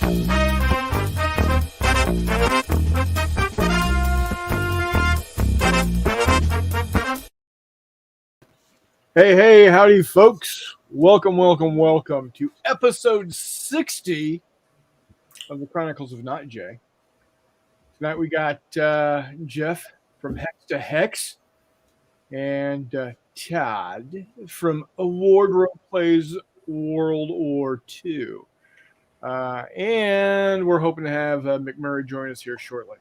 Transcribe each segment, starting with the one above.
Hey, howdy, folks. Welcome to episode 60 of the Chronicles of Not Jay. Tonight we got Jeff from Hex to Hex and Todd from Wardrobe Plays World War II. And we're hoping to have McMurray join us here shortly.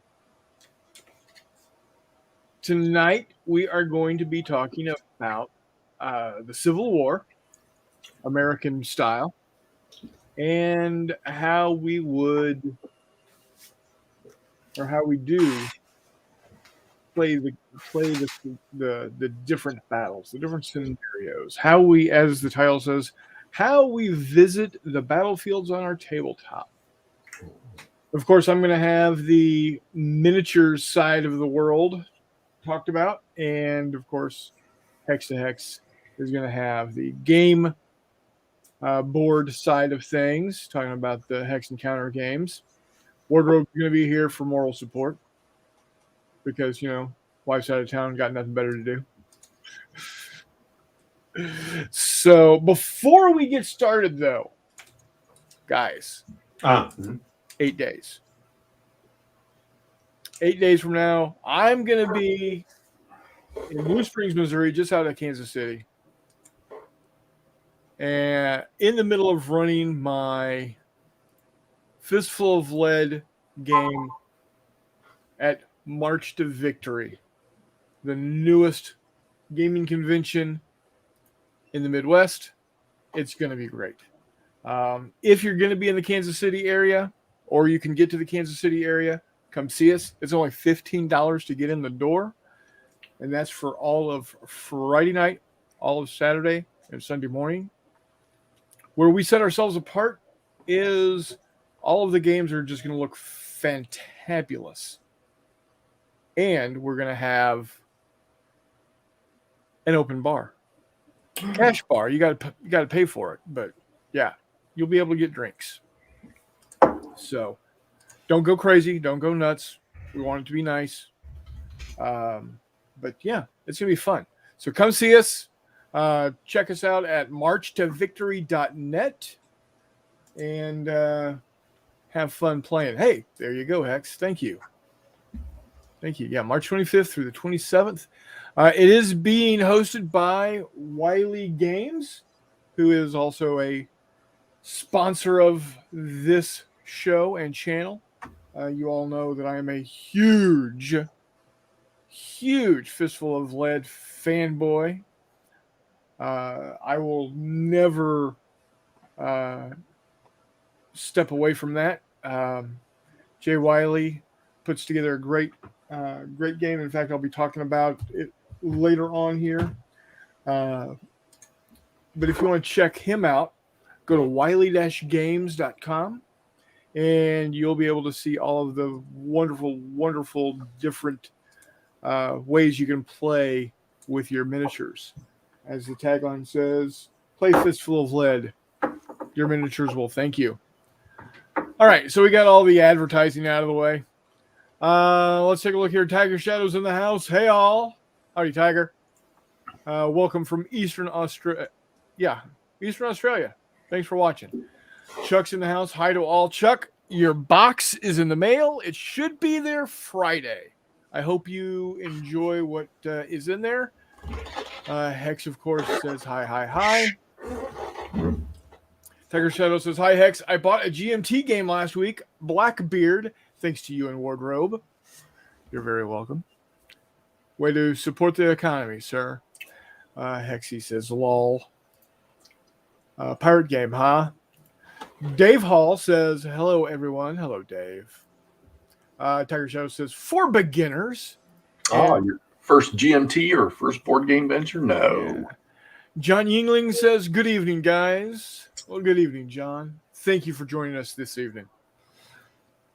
Tonight we are going to be talking about the Civil War, American style, and how we would, or how we do, play the different battles, the different scenarios. How we, as the title says, how we visit the battlefields on our tabletop. Of course, I'm going to have the miniatures side of the world talked about, and of course, Hex to Hex is going to have the game board side of things, talking about the Hex and Counter games. Wardrobe is going to be here for moral support because, wife's out of town, got nothing better to do. So before we get started, though, guys, 8 days. 8 days from now, I'm going to be in Blue Springs, Missouri, just out of Kansas City, and in the middle of running my Fistful of Lead game at March to Victory, the newest gaming convention in the Midwest. It's going to be great. If you're going to be in the Kansas City area, or you can get to the Kansas City area, come see us. It's only $15 to get in the door, and that's for all of Friday night, all of Saturday, and Sunday morning. Where we set ourselves apart is all of the games are just going to look fantabulous. And we're going to have an open bar. Cash bar. You got to pay for it, but yeah, you'll be able to get drinks. So don't go crazy, don't go nuts. We want it to be nice. But yeah, it's going to be fun. So come see us. Check us out at marchtovictory.net and have fun playing. Hey, there you go, Hex. Thank you. Yeah, March 25th through the 27th. It is being hosted by Wiley Games, who is also a sponsor of this show and channel. You all know that I am a huge Fistful of Lead fanboy. I will never step away from that. Jay Wiley puts together a great game. In fact, I'll be talking about it later on here. But if you want to check him out, go to wiley-games.com, and you'll be able to see all of the wonderful different ways you can play with your miniatures. As the tagline says, play Fistful of Lead. Your miniatures will thank you. All right, so we got all the advertising out of the way. Let's take a look here. Tiger Shadow's in the house. Hey, all. Howdy, Tiger. Welcome from Eastern Australia. Yeah, Eastern Australia. Thanks for watching. Chuck's in the house. Hi to all. Chuck, your box is in the mail. It should be there Friday. I hope you enjoy what is in there. Hex, of course, says hi. Tiger Shadow says, hi, Hex. I bought a GMT game last week, Blackbeard, thanks to you and Wardrobe. You're very welcome. Way to support the economy, sir. Hexy says, lol. Pirate game, huh? Dave Hall says, hello, everyone. Hello, Dave. Tiger Shadow says, for beginners. Your first GMT or first board game venture? No. Yeah. John Yingling says, good evening, guys. Well, good evening, John. Thank you for joining us this evening.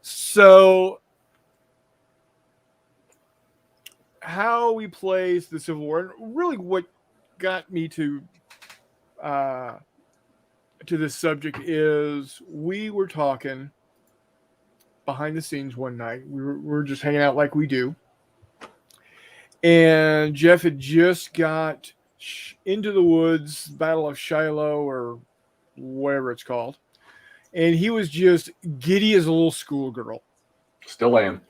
So, how we play the Civil War, and really what got me to this subject is we were talking behind the scenes one night. We were just hanging out like we do. And Jeff had just got into the woods, Battle of Shiloh or whatever it's called. And he was just giddy as a little schoolgirl. Still am.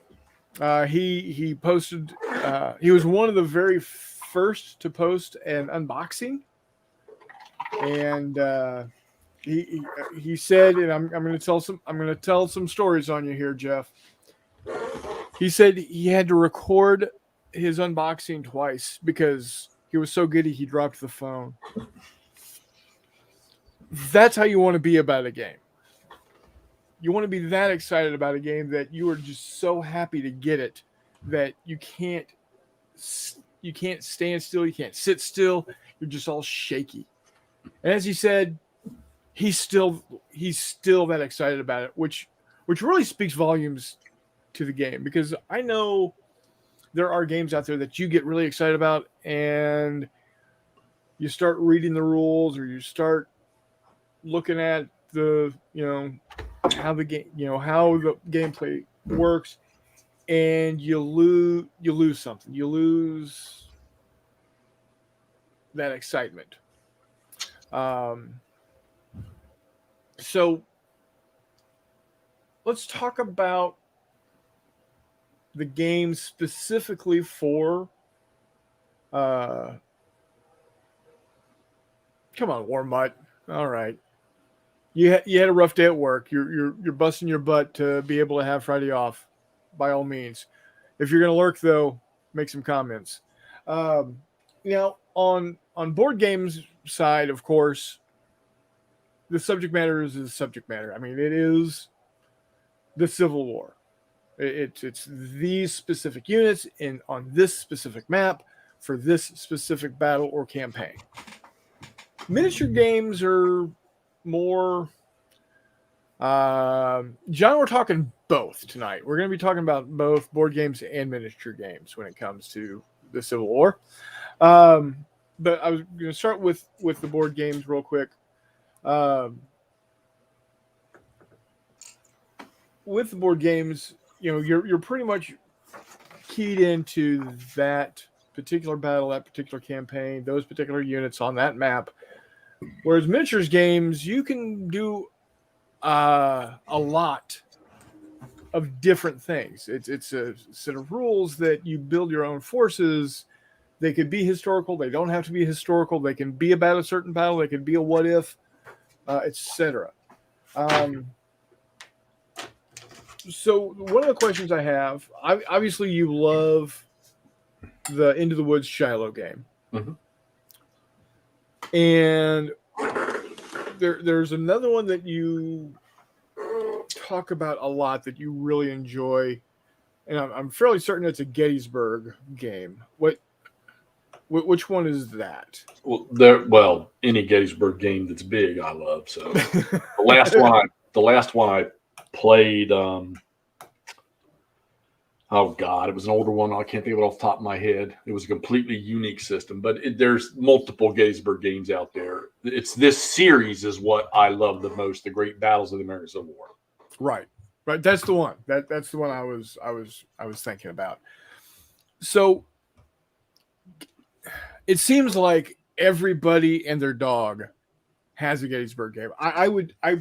He posted. He was one of the very first to post an unboxing, and he said, and I'm going to tell some stories on you here, Jeff. He said he had to record his unboxing twice because he was so giddy he dropped the phone. That's how you want to be about a game. You want to be that excited about a game that you are just so happy to get it that you can't stand still, you can't sit still, you're just all shaky. And as he said, he's still that excited about it, which really speaks volumes to the game, because I know there are games out there that you get really excited about and you start reading the rules or you start looking at the, how the game, how the gameplay works, and you lose something. You lose that excitement. So let's talk about the game specifically for come on, War Mutt. All right. You had a rough day at work. You're busting your butt to be able to have Friday off, by all means. If you're going to lurk, though, make some comments. Now, on board games side, of course, the subject matter is the subject matter. I mean, it is the Civil War. It's these specific units on this specific map for this specific battle or campaign. Miniature games are more John, we're talking both tonight. We're going to be talking about both board games and miniature games when it comes to the Civil War. But I was going to start with the board games real quick. With the board games, you're pretty much keyed into that particular battle, that particular campaign, those particular units on that map. Whereas miniatures games, you can do a lot of different things. It's a set of rules that you build your own forces. They could be historical. They don't have to be historical. They can be about a certain battle. They can be a what if, etc. So one of the questions I have, obviously you love the Into the Woods Shiloh game. Mm-hmm. And there's another one that you talk about a lot that you really enjoy, and I'm fairly certain it's a Gettysburg game. Which one is that? Well, any Gettysburg game that's big, I love. So the last one I played. Oh God, it was an older one. I can't think of it off the top of my head. It was a completely unique system, but there's multiple Gettysburg games out there. It's this series is what I love the most: the Great Battles of the American Civil War. Right. That's the one. That's the one I was thinking about. So it seems like everybody and their dog has a Gettysburg game. I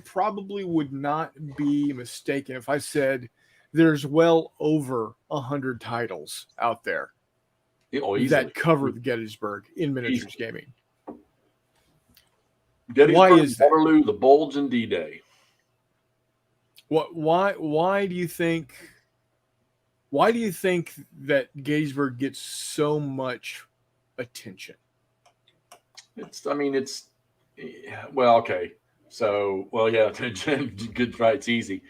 probably would not be mistaken if I said there's well over 100 titles out there that cover the Gettysburg in miniatures gaming. Gettysburg, why is that? Waterloo, the Bulge, and D-Day. Why do you think that Gettysburg gets so much attention? Okay. So, yeah, good, right? It's easy.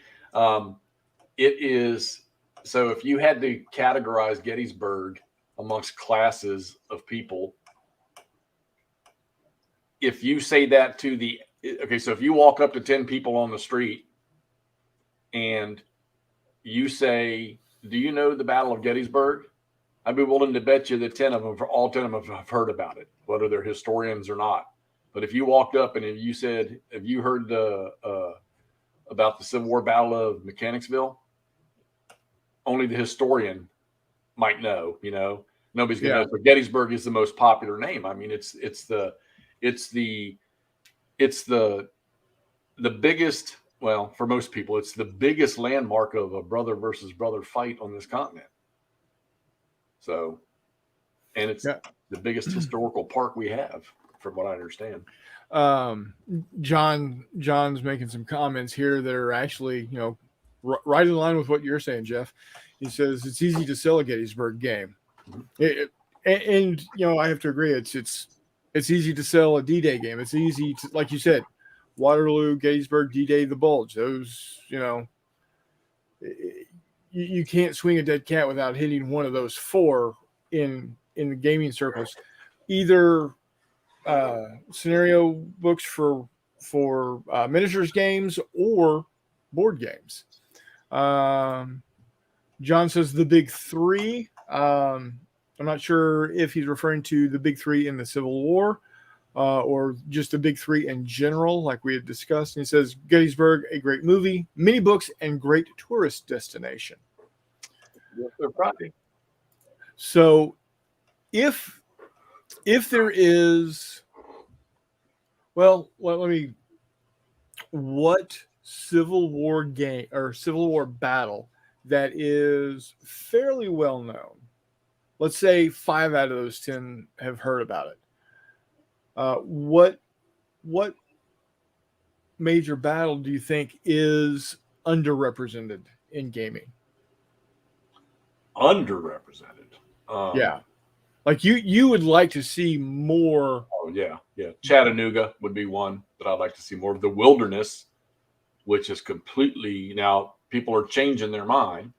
It is. So if you had to categorize Gettysburg amongst classes of people, if you say that so if you walk up to 10 people on the street and you say, do you know the Battle of Gettysburg? I'd be willing to bet you that all 10 of them have heard about it, whether they're historians or not. But if you walked up and if you said, have you heard about the Civil War Battle of Mechanicsville? only the historian might know. Nobody's gonna know. But Gettysburg is the most popular name. I mean, it's the biggest. Well, for most people, it's the biggest landmark of a brother versus brother fight on this continent. So, and it's the biggest historical park we have, from what I understand. John's making some comments here that are actually, right in line with what you're saying, Jeff. He says it's easy to sell a Gettysburg game, and I have to agree. It's easy to sell a D-Day game. It's easy to, like you said, Waterloo, Gettysburg, D-Day, the Bulge. Those, you can't swing a dead cat without hitting one of those four in the gaming circles. Either scenario books for miniatures games or board games. John says the big three. I'm not sure if he's referring to the big three in the Civil War or just the big three in general, like we had discussed. And he says Gettysburg, a great movie, many books, and great tourist destination. Yes, they're probably. So if there is, well, let me, what Civil War game or Civil War battle that is fairly well known, let's say 5 out of those 10 have heard about it. What major battle do you think is underrepresented in gaming? Underrepresented. Yeah. Like you would like to see more. Oh yeah. Chattanooga would be one that I'd like to see more of. The Wilderness, which is completely, now people are changing their mind,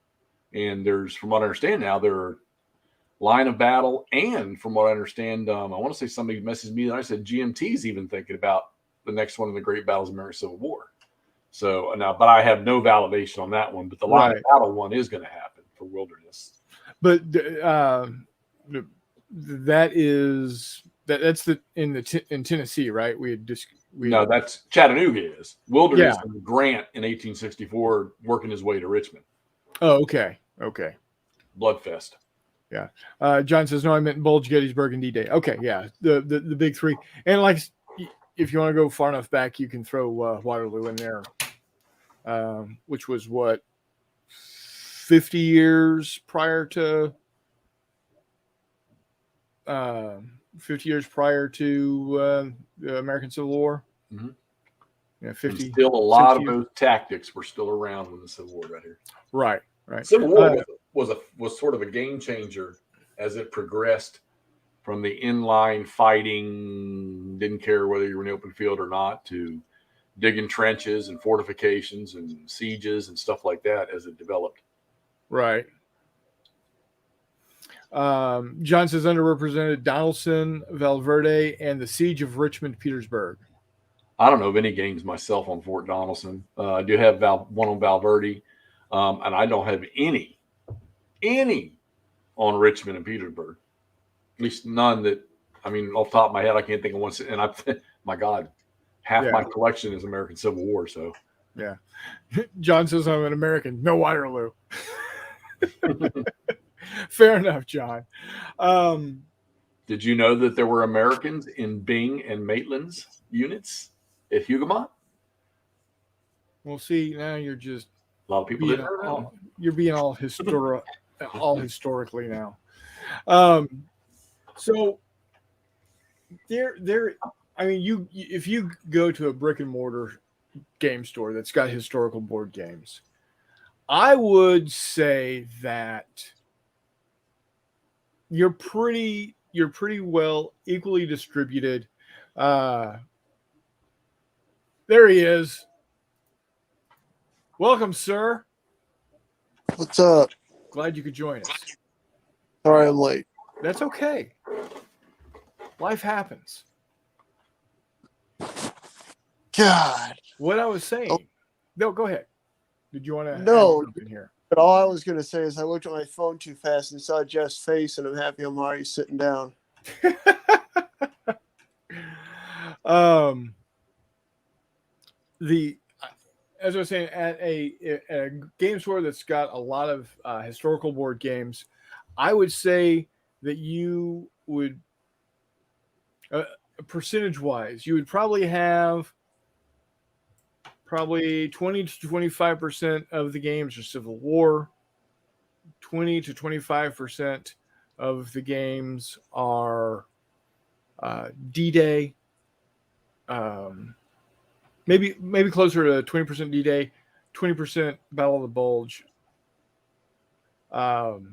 and there's, from what I understand now, there are line of battle, and from what I understand, I want to say somebody messaged me that I said GMT's even thinking about the next one of the great battles of American Civil War. So now, but I have no validation on that one. But the line of battle one is going to happen for Wilderness. But that's in Tennessee, right? No, that's Chattanooga is. Wilderness and Grant in 1864 working his way to Richmond. Oh, okay. Bloodfest. Yeah. John says, no, I meant Bulge, Gettysburg, and D-Day. Okay, yeah. The big three. And like, if you want to go far enough back, you can throw Waterloo in there, which was what, 50 years prior to the American Civil War. Mm-hmm. Yeah, 50. And still a lot of those tactics were still around when the Civil War got here. Right. Civil War was sort of a game changer as it progressed from the inline fighting, didn't care whether you were in the open field or not, to digging trenches and fortifications and sieges and stuff like that as it developed. Right. John says underrepresented Donelson, Valverde, and the Siege of Richmond, Petersburg. I don't know of any games myself on Fort Donelson. I do have one on Valverde, and I don't have any on Richmond and Petersburg. At least none that, I mean, off the top of my head, I can't think of one. And my God, half my collection is American Civil War. So, yeah. John says I'm an American. No Waterloo. Fair enough, John. Did you know that there were Americans in Bing and Maitland's units at Hougoumont? Well, see, now you're just a lot of people didn't know. You're being all historically now. So there. I mean, if you go to a brick and mortar game store that's got historical board games, I would say that you're pretty well equally distributed. There he is. Welcome, sir. What's up? Glad you could join us. Sorry I'm late. That's okay. Life happens. God. What I was saying. Oh. No, go ahead. Did you want to No, add something here? But all I was going to say is I looked at my phone too fast and saw Jeff's face, and I'm happy I'm already sitting down. as I was saying, at a game store that's got a lot of historical board games, I would say that you would, percentage-wise, you would probably have 20 to 25% of the games are Civil War, 20 to 25% of the games are D-Day. Maybe closer to 20% D-Day, 20% Battle of the Bulge. Of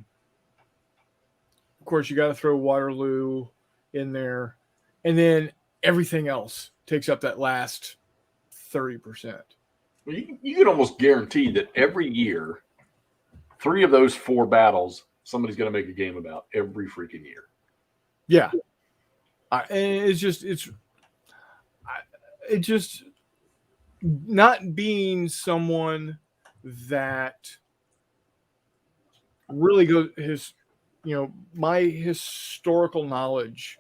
course, you got to throw Waterloo in there, and then everything else takes up that last 30%. Well, you could almost guarantee that every year, 3 of those 4 battles, somebody's going to make a game about every freaking year. Yeah, and it's just not being someone that really goes my historical knowledge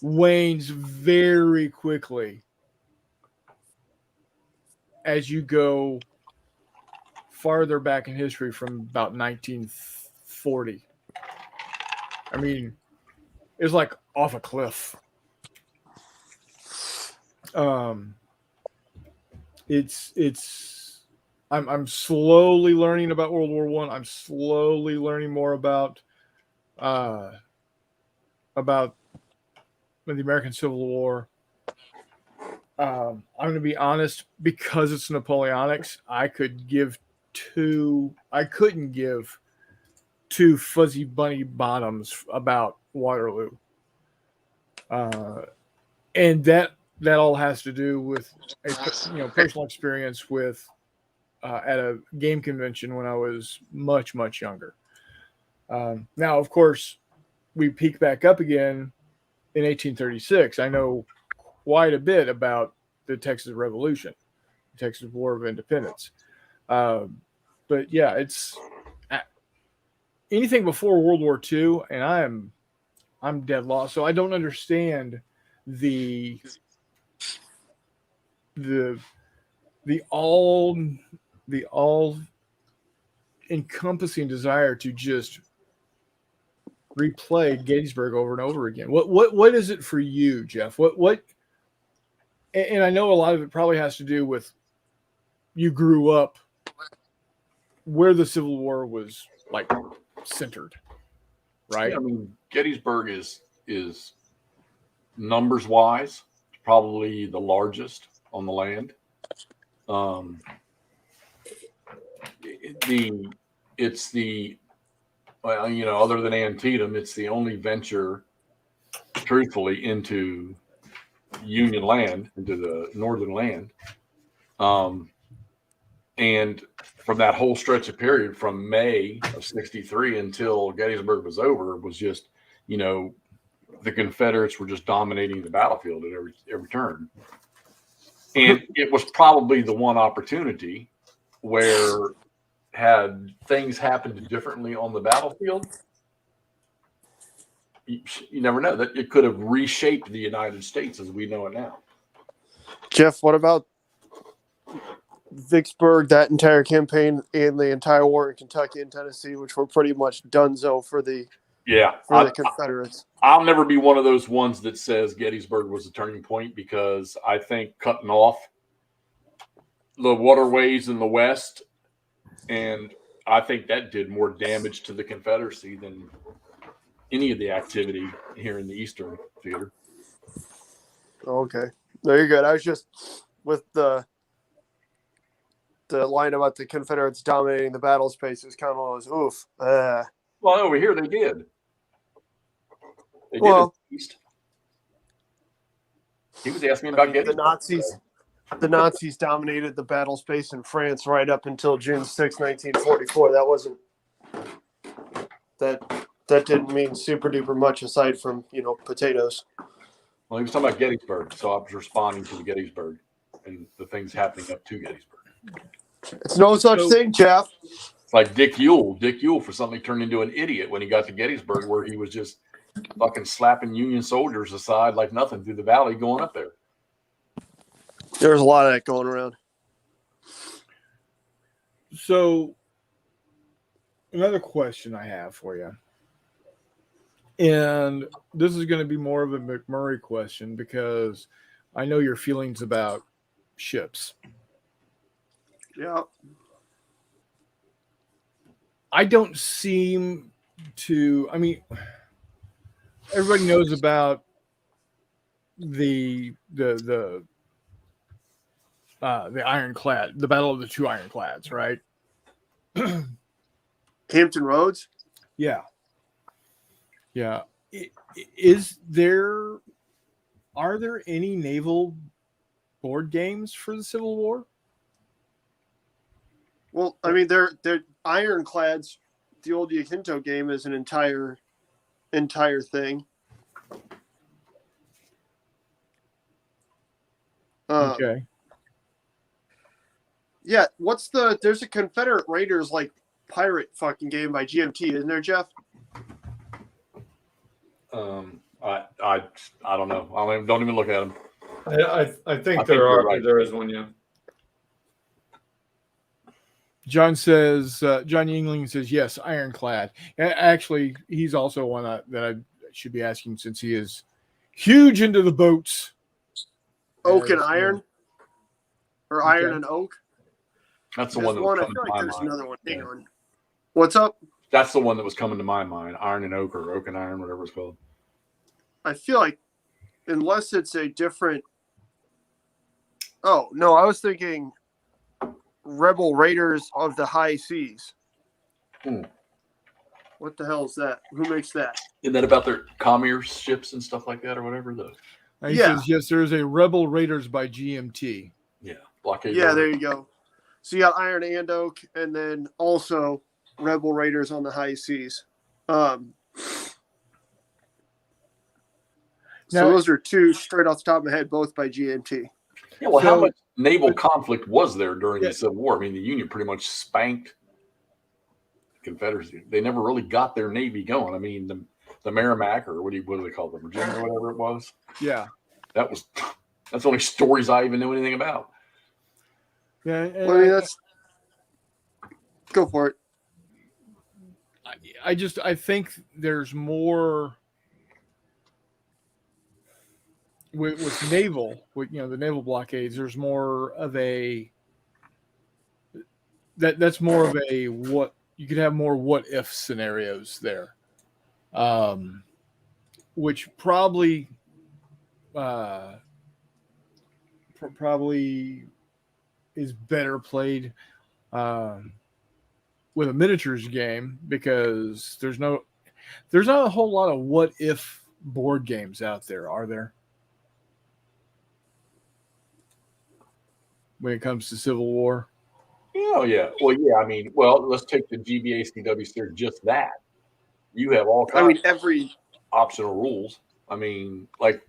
wanes very quickly as you go farther back in history from about 1940. I mean, it's like off a cliff. I'm slowly learning about World War I. I'm slowly learning more about the American Civil War. I'm going to be honest, because it's Napoleonics, I couldn't give two fuzzy bunny bottoms about Waterloo. And that all has to do with a personal experience with at a game convention when I was much, much younger. Now, of course, we peak back up again in 1836. I know quite a bit about the Texas Revolution, the Texas War of Independence. But yeah, it's anything before World War II, and I'm dead lost. So I don't understand the all encompassing desire to just replay Gettysburg over and over again. What is it for you, Jeff? What? And I know a lot of it probably has to do with you grew up where the Civil War was like centered, right? Yeah, I mean, Gettysburg is numbers wise probably the largest on the land. Other than Antietam, it's the only venture, truthfully, into Union land, into the northern land. And from that whole stretch of period from May of 63 until Gettysburg was over, was just, the Confederates were just dominating the battlefield at every turn. And it was probably the one opportunity where, had things happened differently on the battlefield, you never know, that it could have reshaped the United States as we know it now. Jeff, what about Vicksburg, that entire campaign, and the entire war in Kentucky and Tennessee, which were pretty much donezo for the Confederates? I'll never be one of those ones that says Gettysburg was a turning point, because I think cutting off the waterways in the West, and I think that did more damage to the Confederacy than any of the activity here in the Eastern Theater. Okay. No, you're good. I was just with the line about the Confederates dominating the battle space. It was kind of one of those, oof. Well, over here they did. They did Well, in the East. He was asking me about Gettysburg. The Nazis dominated the battle space in France right up until June 6, 1944. That didn't mean super duper much aside from, potatoes. Well, he was talking about Gettysburg, so I was responding to the Gettysburg and the things happening up to Gettysburg. It's no such thing, Jeff. It's like Dick Ewell. Dick Ewell for something turned into an idiot when he got to Gettysburg, where he was just fucking slapping Union soldiers aside like nothing through the valley going up there. There's a lot of that going around. So, another question I have for you, and this is going to be more of a McMurray question because I know your feelings about ships. Yeah. I don't seem to. I mean, everybody knows about the ironclad, the Battle of the Two Ironclads, right? Hampton Roads? Yeah. Are there any naval board games for the Civil War? Well, I mean, they're ironclads. The old Yakinto game is an entire thing. Okay. Yeah, there's a Confederate Raiders like pirate fucking game by GMT, isn't there, Jeff? I don't know. Don't even look at them. I think there is one, yeah. John Yingling says yes, ironclad. Actually, he's also one that I should be asking since he is huge into the boats. Oak and Iron, or Okay. Iron and Oak. That's the one that was I coming feel to like my there's mind. another one. Hang on. What's up? That's the one that was coming to my mind. Iron and Oak, or Oak and Iron, whatever it's called. I feel like unless it's a different. Oh no, I was thinking Rebel Raiders of the High Seas. What the hell is that? Who makes that? Isn't that about their commerce ships and stuff like that, or whatever? He says yes. There's a Rebel Raiders by GMT. Yeah, blockade. Yeah, there you go. So you got Iron and Oak, and then also Rebel Raiders on the High Seas. So those are two straight off the top of my head, both by GMT. Yeah, well, how much naval conflict was there during the Civil War? I mean, the Union pretty much spanked the Confederacy. They never really got their Navy going. I mean, the Merrimack, or what do they call them, Virginia, or whatever it was. Yeah. That's the only stories I even know anything about. Yeah. Well, I mean, go for it. I think there's more with naval, with the naval blockades. There's more of that's more of a what you could have more what if scenarios there, which probably is better played with a miniatures game because there's not a whole lot of what if board games out there, are there? When it comes to Civil War. Oh yeah. Well, yeah. I mean, let's take the GBACW series. Just that you have all kinds. Every optional rules. I mean, like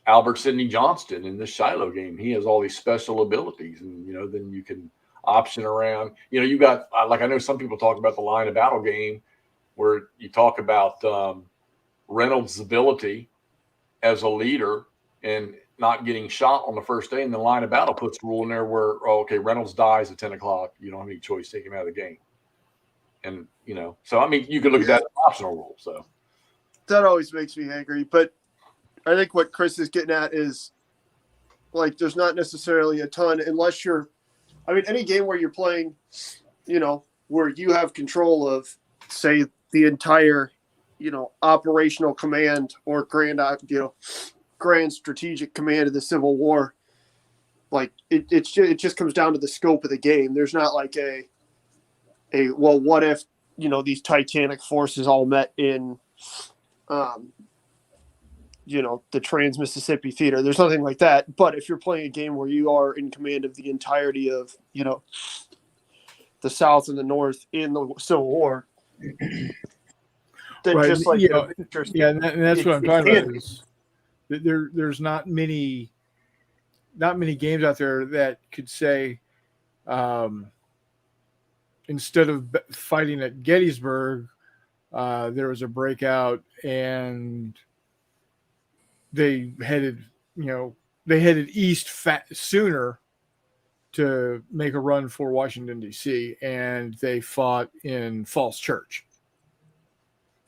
Albert Sidney Johnston in this Shiloh game, he has all these special abilities, and then you can option around. You got like I know some people talk about the line of battle game, where you talk about Reynolds' ability as a leader and not getting shot on the first day, and the line of battle puts a rule in there where Reynolds dies at 10 o'clock. You don't have any choice, take him out of the game. And so I mean, you can look at that optional rule. So that always makes me angry, but I think what Chris is getting at is like there's not necessarily a ton unless any game where you're playing, where you have control of, say, the entire, operational command or grand strategic command of the Civil War. Like it just comes down to the scope of the game. There's not like what if these titanic forces all met in the Trans-Mississippi Theater. There's nothing like that. But if you're playing a game where you are in command of the entirety of, the South and the North in the Civil War, then right. just like and that's what I'm talking about. Is there's not many games out there that could say, instead of fighting at Gettysburg, there was a breakout and they headed, they headed east sooner to make a run for Washington, D.C., and they fought in Falls Church.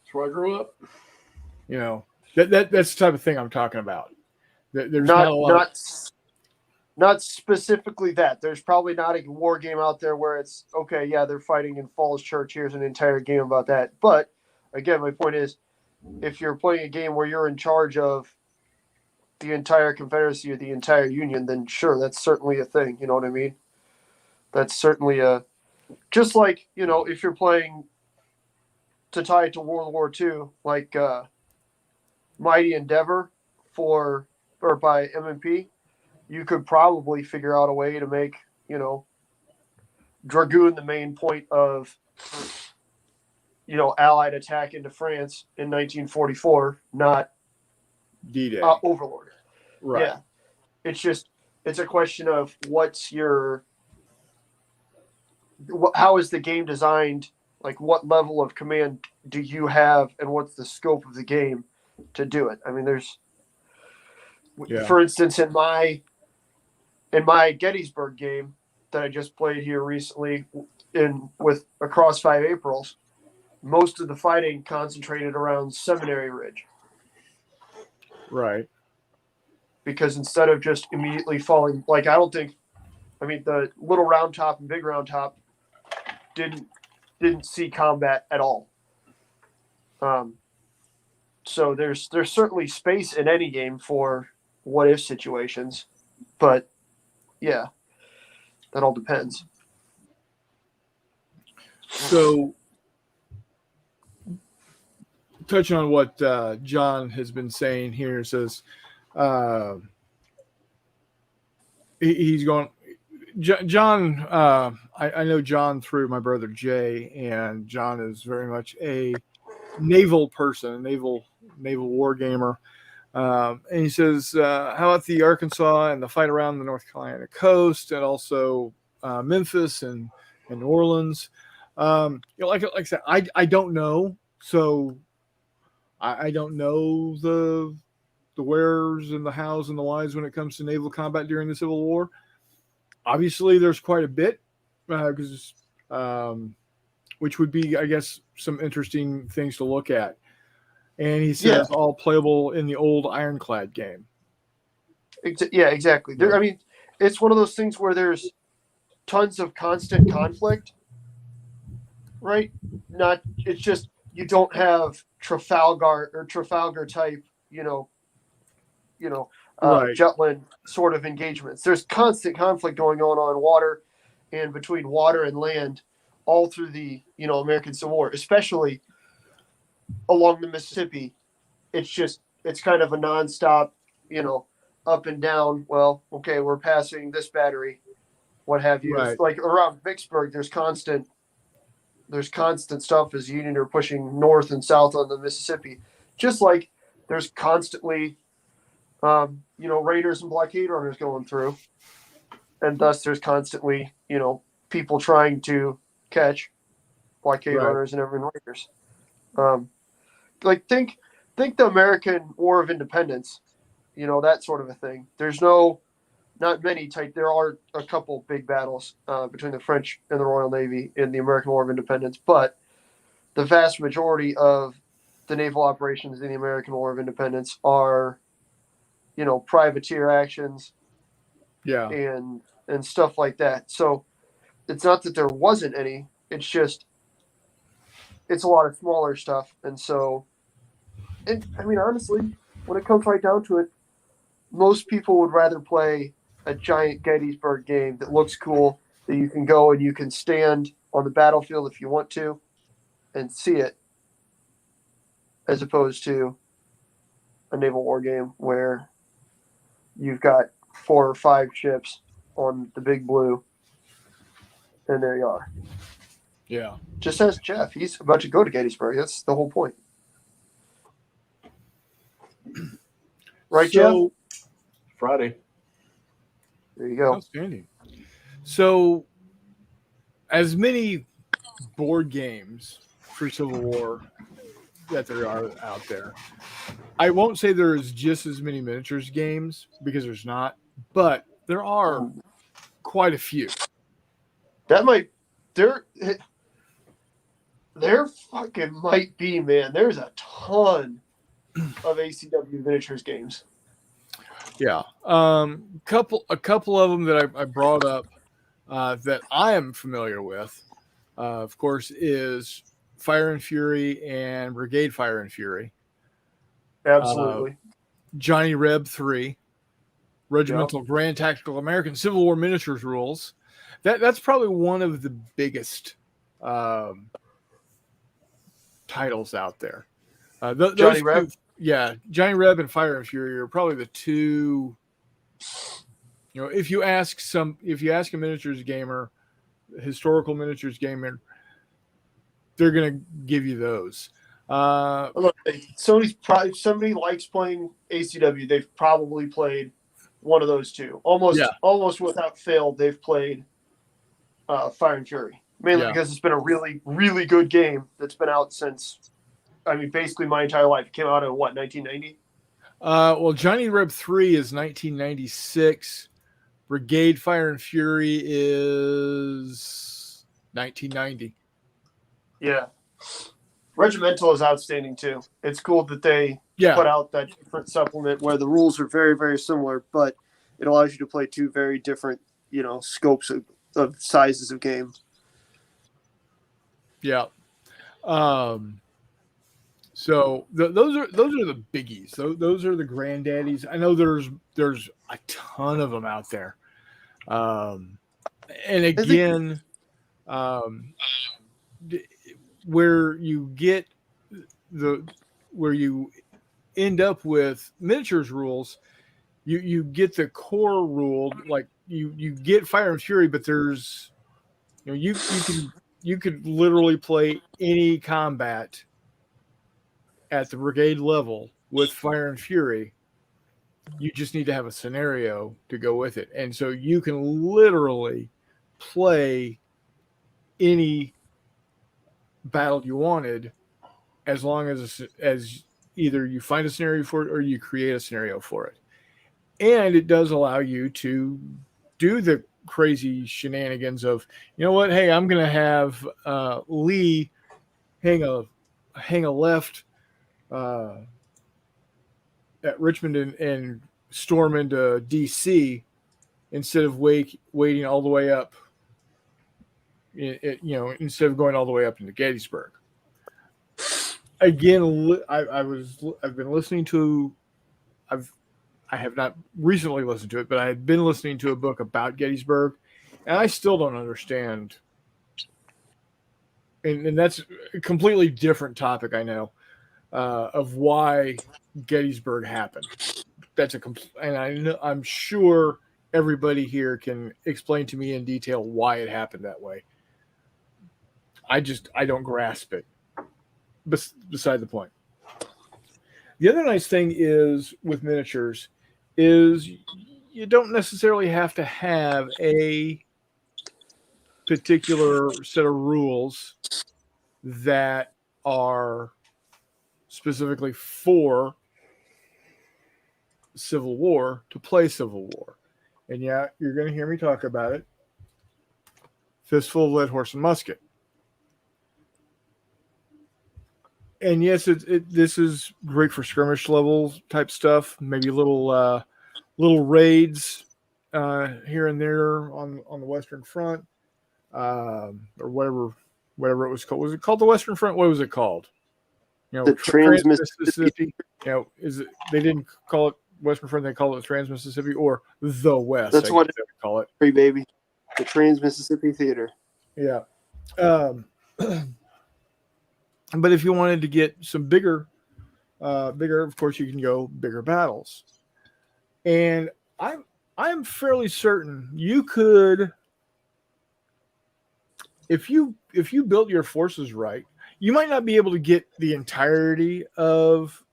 That's where I grew up. You know, that's the type of thing I'm talking about. There's not a lot. Not specifically that. There's probably not a war game out there where it's, okay, yeah, they're fighting in Falls Church. Here's an entire game about that. But, again, my point is, if you're playing a game where you're in charge of the entire Confederacy or the entire Union, then sure, that's certainly a thing. You know what I mean? That's certainly just like, if you're playing to tie it to World War II, like Mighty Endeavor by M&P, you could probably figure out a way to make, Dragoon the main point of, Allied attack into France in 1944, not D-Day. Overlord. Right. Yeah. It's a question of how is the game designed? Like, what level of command do you have, and what's the scope of the game to do it? I mean, for instance, in my Gettysburg game that I just played here recently with Across 5 Aprils, most of the fighting concentrated around Seminary Ridge. Right. Because instead of just immediately falling, like, the Little Round Top and Big Round Top didn't see combat at all. So there's certainly space in any game for what if situations, but yeah, that all depends. So, touching on what John has been saying here, says he's going. John, I know John through my brother Jay, and John is very much a naval person, a naval war gamer. And he says, how about the Arkansas and the fight around the North Carolina coast, and also Memphis and New Orleans? Like I said, I don't know. So I don't know the wheres and the hows and the whys when it comes to naval combat during the Civil War. Obviously, there's quite a bit, which would be, I guess, some interesting things to look at. And he says all playable in the old Ironclad game. Yeah, exactly. I mean, it's one of those things where there's tons of constant conflict, right? It's just you don't have Trafalgar type, Right. Jutland sort of engagements. There's constant conflict going on water and between water and land all through the, American Civil War, especially along the Mississippi. It's kind of a nonstop, up and down. Well, okay, we're passing this battery, what have you. Right. Like around Vicksburg, there's constant stuff as Union are pushing north and south on the Mississippi. Just like there's constantly, raiders and blockade runners going through. And thus there's constantly, people trying to catch blockade runners and everyone raiders. Think the American War of Independence, that sort of a thing. There's not many there are a couple big battles between the French and the Royal Navy in the American War of Independence, but the vast majority of the naval operations in the American War of Independence are, privateer actions, and stuff like that. So it's not that there wasn't any, it's just it's a lot of smaller stuff. And so, I mean, honestly, when it comes right down to it, most people would rather play a giant Gettysburg game that looks cool, that you can go and you can stand on the battlefield if you want to and see it, as opposed to a naval war game where you've got 4 or 5 ships on the Big Blue, and there you are. Yeah. Just ask Jeff. He's about to go to Gettysburg. That's the whole point. Right, Jeff? Friday. There you go. Outstanding. So, as many board games for Civil War that there are out there. I won't say there's just as many miniatures games because there's not, but there are quite a few. That might there fucking might be, man. There's a ton of ACW miniatures games. Yeah, a couple of them that I brought up that I am familiar with, of course, is Fire and Fury and Brigade Fire and Fury. Absolutely. Johnny Reb 3, Regimental Grand Tactical American Civil War Miniatures Rules. That's probably one of the biggest titles out there. Johnny Reb? Yeah, Johnny Reb and Fire and Fury are probably the two. You know, if you ask a miniatures gamer, historical miniatures gamer, they're gonna give you those. Somebody likes playing ACW. They've probably played one of those two. Almost without fail, they've played Fire and Fury. Mainly because it's been a really, really good game that's been out since, basically my entire life. It came out in, 1990? Well, Johnny Reb 3 is 1996. Brigade Fire and Fury is 1990. Yeah. Regimental is outstanding, too. It's cool that they put out that different supplement where the rules are very, very similar, but it allows you to play two very different, scopes of sizes of game. Yeah. So those are the biggies. Those are the granddaddies. I know there's a ton of them out there. And again, where you end up with miniatures rules, you get the core rule, like you get Fire and Fury, but there's you could literally play any combat at the brigade level with Fire and Fury. You just need to have a scenario to go with it. And so you can literally play any battle you wanted as long as either you find a scenario for it or you create a scenario for it. And it does allow you to do the crazy shenanigans of, you know what, hey, I'm going to have Lee hang a left at Richmond and storm into DC instead of waiting all the way up. Instead of going all the way up into Gettysburg. Again, I've been listening to. I have not recently listened to it, but I had been listening to a book about Gettysburg, and I still don't understand. And that's a completely different topic, I know, of why Gettysburg happened. I'm sure everybody here can explain to me in detail why it happened that way. I don't grasp it. Beside the point. The other nice thing is with miniatures is you don't necessarily have to have a particular set of rules that are specifically for Civil War to play Civil War. And yeah, you're going to hear me talk about it. Fistful of Lead, Horse, and Musket. And yes, this is great for skirmish level type stuff. Maybe little raids here and there on the Western Front, or whatever it was called. Was it called the Western Front? What was it called? The Trans-Mississippi. They didn't call it Western Front. They called it Trans-Mississippi or the West. That's what they would call it. Free baby, the Trans-Mississippi Theater. Yeah. But if you wanted to get some bigger, of course, you can go bigger battles. And I'm fairly certain you could, if you built your forces right, you might not be able to get the entirety of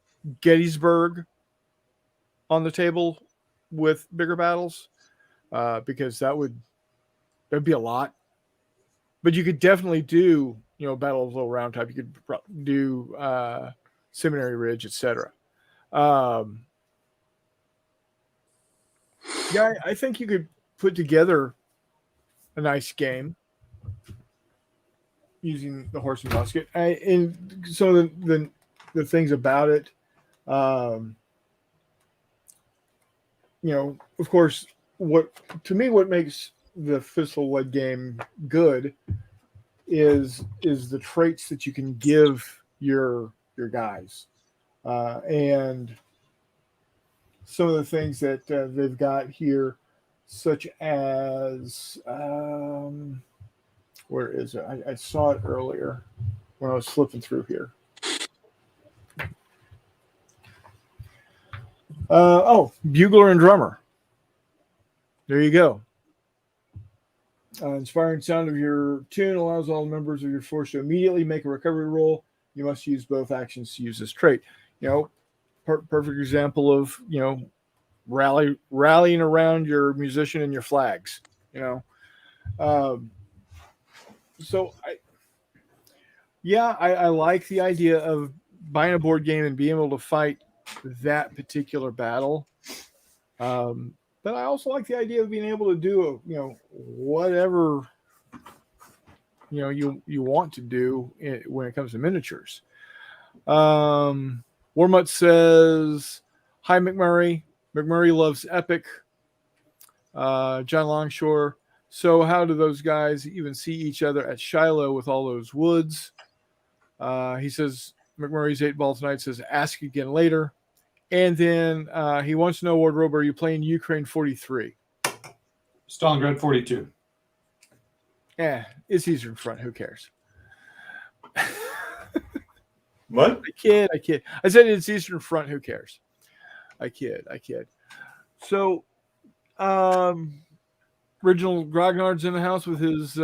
Gettysburg on the table with bigger battles, because that'd be a lot. But you could definitely do, Battle of Little Round Top. You could do Seminary Ridge, etc. Yeah, I think you could put together a nice game using the horse and musket. And some of the things about it, of course, what makes the Fistful Lead game good is the traits that you can give your guys, and some of the things that they've got here, such as where is it? I saw it earlier when I was flipping through here. Bugler and drummer. There you go. Inspiring sound of your tune allows all members of your force to immediately make a recovery roll. You must use both actions to use this trait. Perfect example of rallying around your musician and your flags. So I like the idea of buying a board game and being able to fight that particular battle. But I also like the idea of being able to do whatever you want to do when it comes to miniatures. Warmutt says, "Hi McMurray. McMurray loves Epic." John Longshore. So how do those guys even see each other at Shiloh with all those woods? He says McMurray's 8 Ball tonight says, "Ask again later." And then he wants to know, Wardrobe, are you playing Ukraine 43? Stalingrad 42. Yeah, it's Eastern Front. Who cares? What? I kid. I said it's Eastern Front. Who cares? I kid. So, original Grognard's in the house with his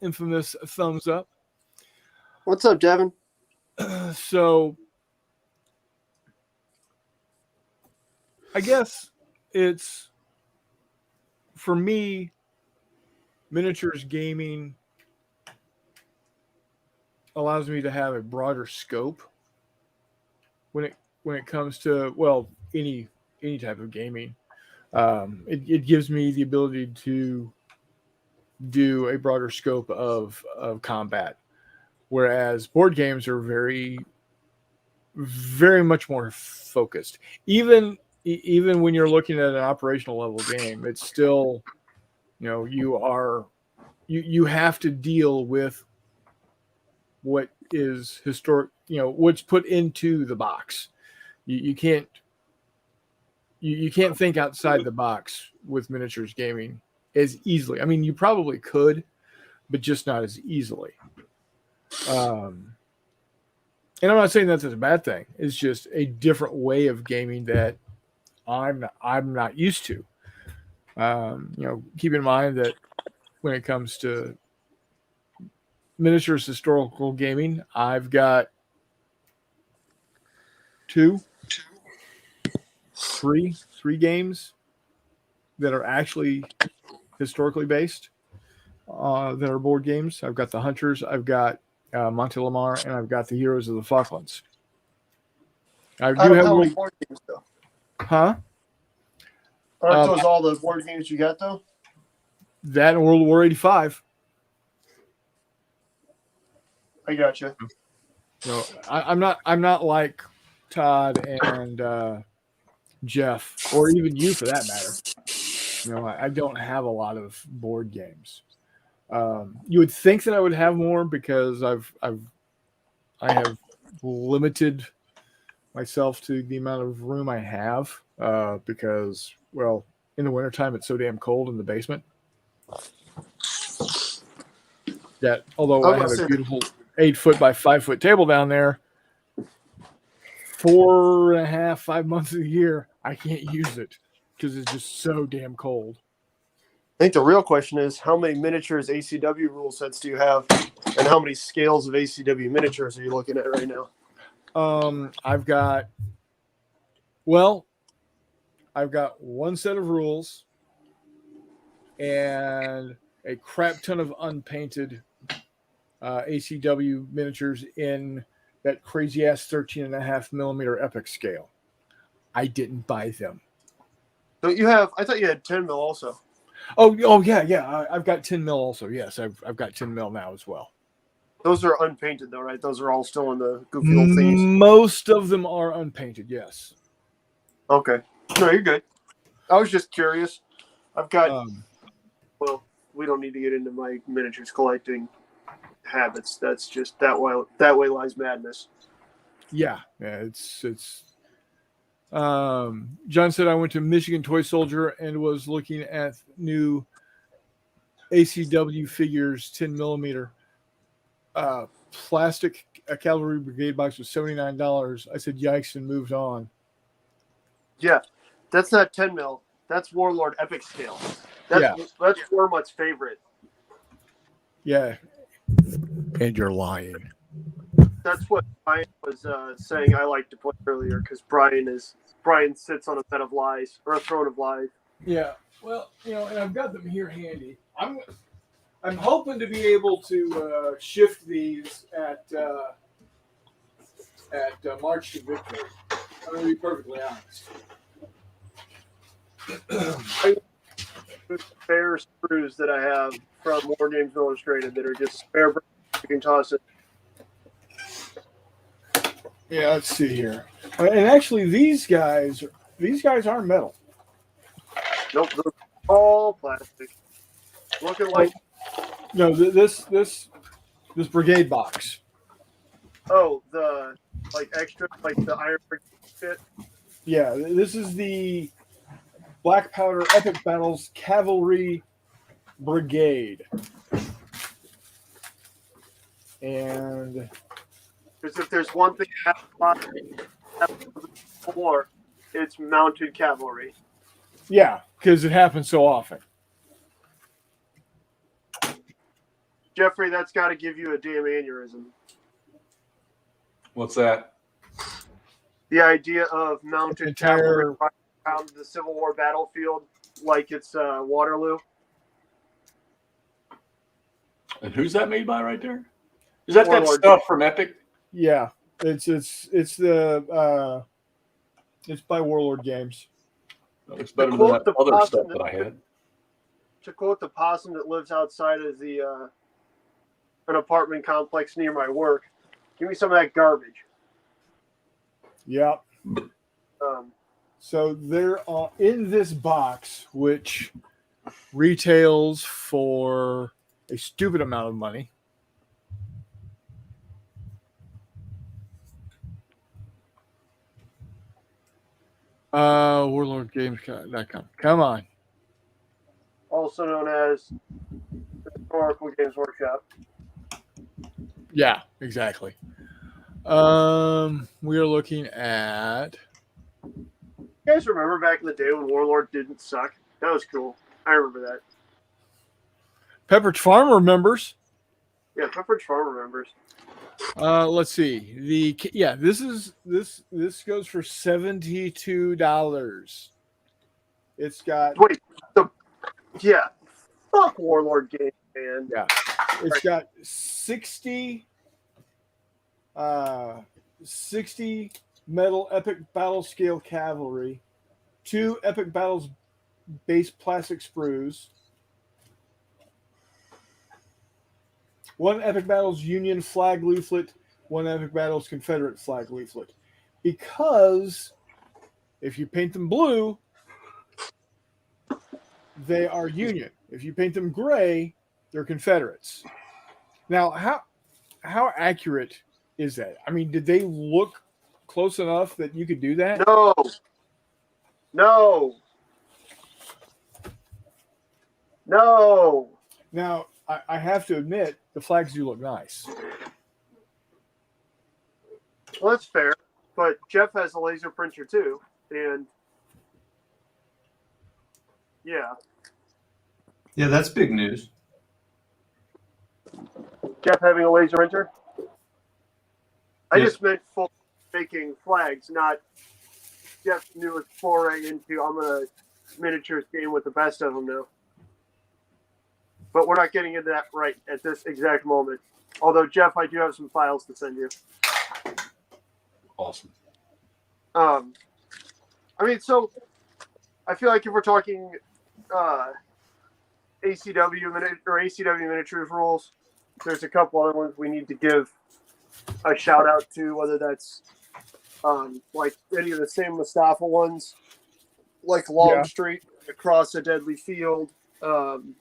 infamous thumbs up. What's up, Devin? So, I guess it's, for me, miniatures gaming allows me to have a broader scope when it comes to any type of gaming. It gives me the ability to do a broader scope of combat, whereas board games are very, very much more focused. Even when you're looking at an operational level game, it's still, you have to deal with what is historic, what's put into the box. You can't think outside the box with miniatures gaming as easily. I mean, you probably could, but just not as easily. And I'm not saying that's a bad thing. It's just a different way of gaming that I'm not used to. Keep in mind that when it comes to miniatures historical gaming, I've got three games that are actually historically based, that are board games. I've got the Hunters, I've got Monte Lamar, and I've got the Heroes of the Falklands. I do have how one. many board games though? Huh? Aren't those all the board games you got though? That and World War 85. I got you. No, I'm not like Todd and Jeff, or even you for that matter. I don't have a lot of board games. You would think that I would have more because I have limited myself to the amount of room I have, because, in the wintertime it's so damn cold in the basement that although I have a beautiful 8-foot by 5-foot table down there, 4.5-5 months of the year I can't use it because it's just so damn cold. I think the real question is, how many miniatures ACW rule sets do you have, and how many scales of ACW miniatures are you looking at right now? I've got one set of rules and a crap ton of unpainted ACW miniatures in that crazy ass 13.5 millimeter epic scale. I didn't buy them. Don't you have? I thought you had 10 mil also. Oh yeah. I've got 10 mil also. Yes, I've got 10 mil now as well. Those are unpainted though, right? Those are all still in the goofy old things. Most of them are unpainted. Yes. Okay. No, you're good. I was just curious. I've got. Well, we don't need to get into my miniatures collecting habits. That's just that way lies madness. Yeah. It's. John said I went to Michigan Toy Soldier and was looking at new ACW figures, 10 millimeter. Plastic Cavalry Brigade box was $79. I said yikes and moved on. Yeah, that's not 10 mil. That's Warlord Epic Scale. That's Warmutt's favorite. Yeah. And you're lying. That's what Brian was saying I like to play earlier because Brian sits on a bed of lies or a throne of lies. Yeah. Well, and I've got them here handy. I'm hoping to be able to shift these at March to Victory. I'm going to be perfectly honest. Spare screws that I have from War Games Illustrated that are just spare. You can toss it. Yeah, let's see here. And actually, these guys are metal. Nope, they're all plastic. Looking like No, this Brigade box. the extra the Iron Brigade fit. Yeah, this is the Black Powder Epic Battles Cavalry Brigade. And Because if there's one thing before, it's mounted cavalry. yeah, because it happens so often. Jeffrey, that's got to give you a damn aneurysm. What's that? The idea of mounted Entire- cavalry around the Civil War battlefield like it's Waterloo. And who's that made by right there? Is that Warlord. stuff from Epic? Yeah, it's by Warlord Games. It's better than quote that the other stuff possum that I had. To quote the possum that lives outside of the an apartment complex near my work, give me some of that garbage. Yeah. Um, So they're in this box, which retails for a stupid amount of money. WarlordGames.com. Come on. also known as the Historical Games Workshop. Yeah, exactly. We are looking at. You guys remember back in the day when Warlord didn't suck? That was cool. I remember that. Pepperidge Farm remembers. Yeah, Pepperidge Farm remembers. Let's see. This goes for $72. It's got Fuck Warlord Games, man. Yeah. It's got 60 metal epic battle scale cavalry, 2 epic battles base plastic sprues, 1 epic battles Union flag leaflet, 1 epic battles Confederate flag leaflet. Because if you paint them blue, they are Union. If you paint them gray, they're Confederates. Now, how accurate is that? I mean, did they look close enough that you could do that? No. Now, I have to admit, the flags do look nice. Well, that's fair. But Jeff has a laser printer too, and yeah. Yeah, that's big news. Jeff having a laser printer? I Yes. just meant full making flags, not Jeff's newest foray into I'm gonna miniatures game with the best of them now. But we're not getting into that right at this exact moment. Although Jeff, I do have some files to send you. Awesome. I mean, so I feel like if we're talking ACW miniatures rules, there's a couple other ones we need to give a shout out to, whether that's like any of the same Mustafa ones, like Longstreet, Across a Deadly Field. I'm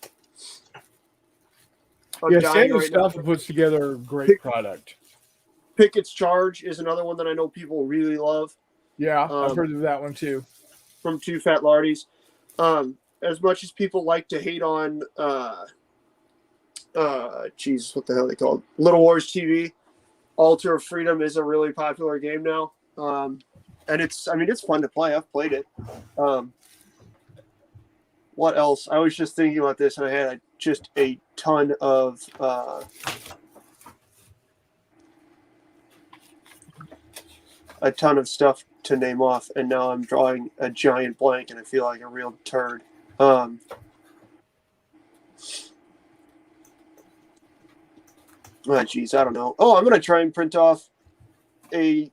dying Sam right now. Mustafa puts together a great product. Pickett's Charge is another one that I know people really love. Yeah, I've heard of that one too. From Two Fat Lardies. As much as people like to hate on Jesus, what the hell are they called? Little Wars TV. Altar of Freedom is a really popular game now. And it's fun to play. I've played it. What else? I was just thinking about this and I had just a ton of stuff to name off, and now I'm drawing a giant blank and I feel like a real turd. Geez, I don't know. Oh, I'm gonna try and print off a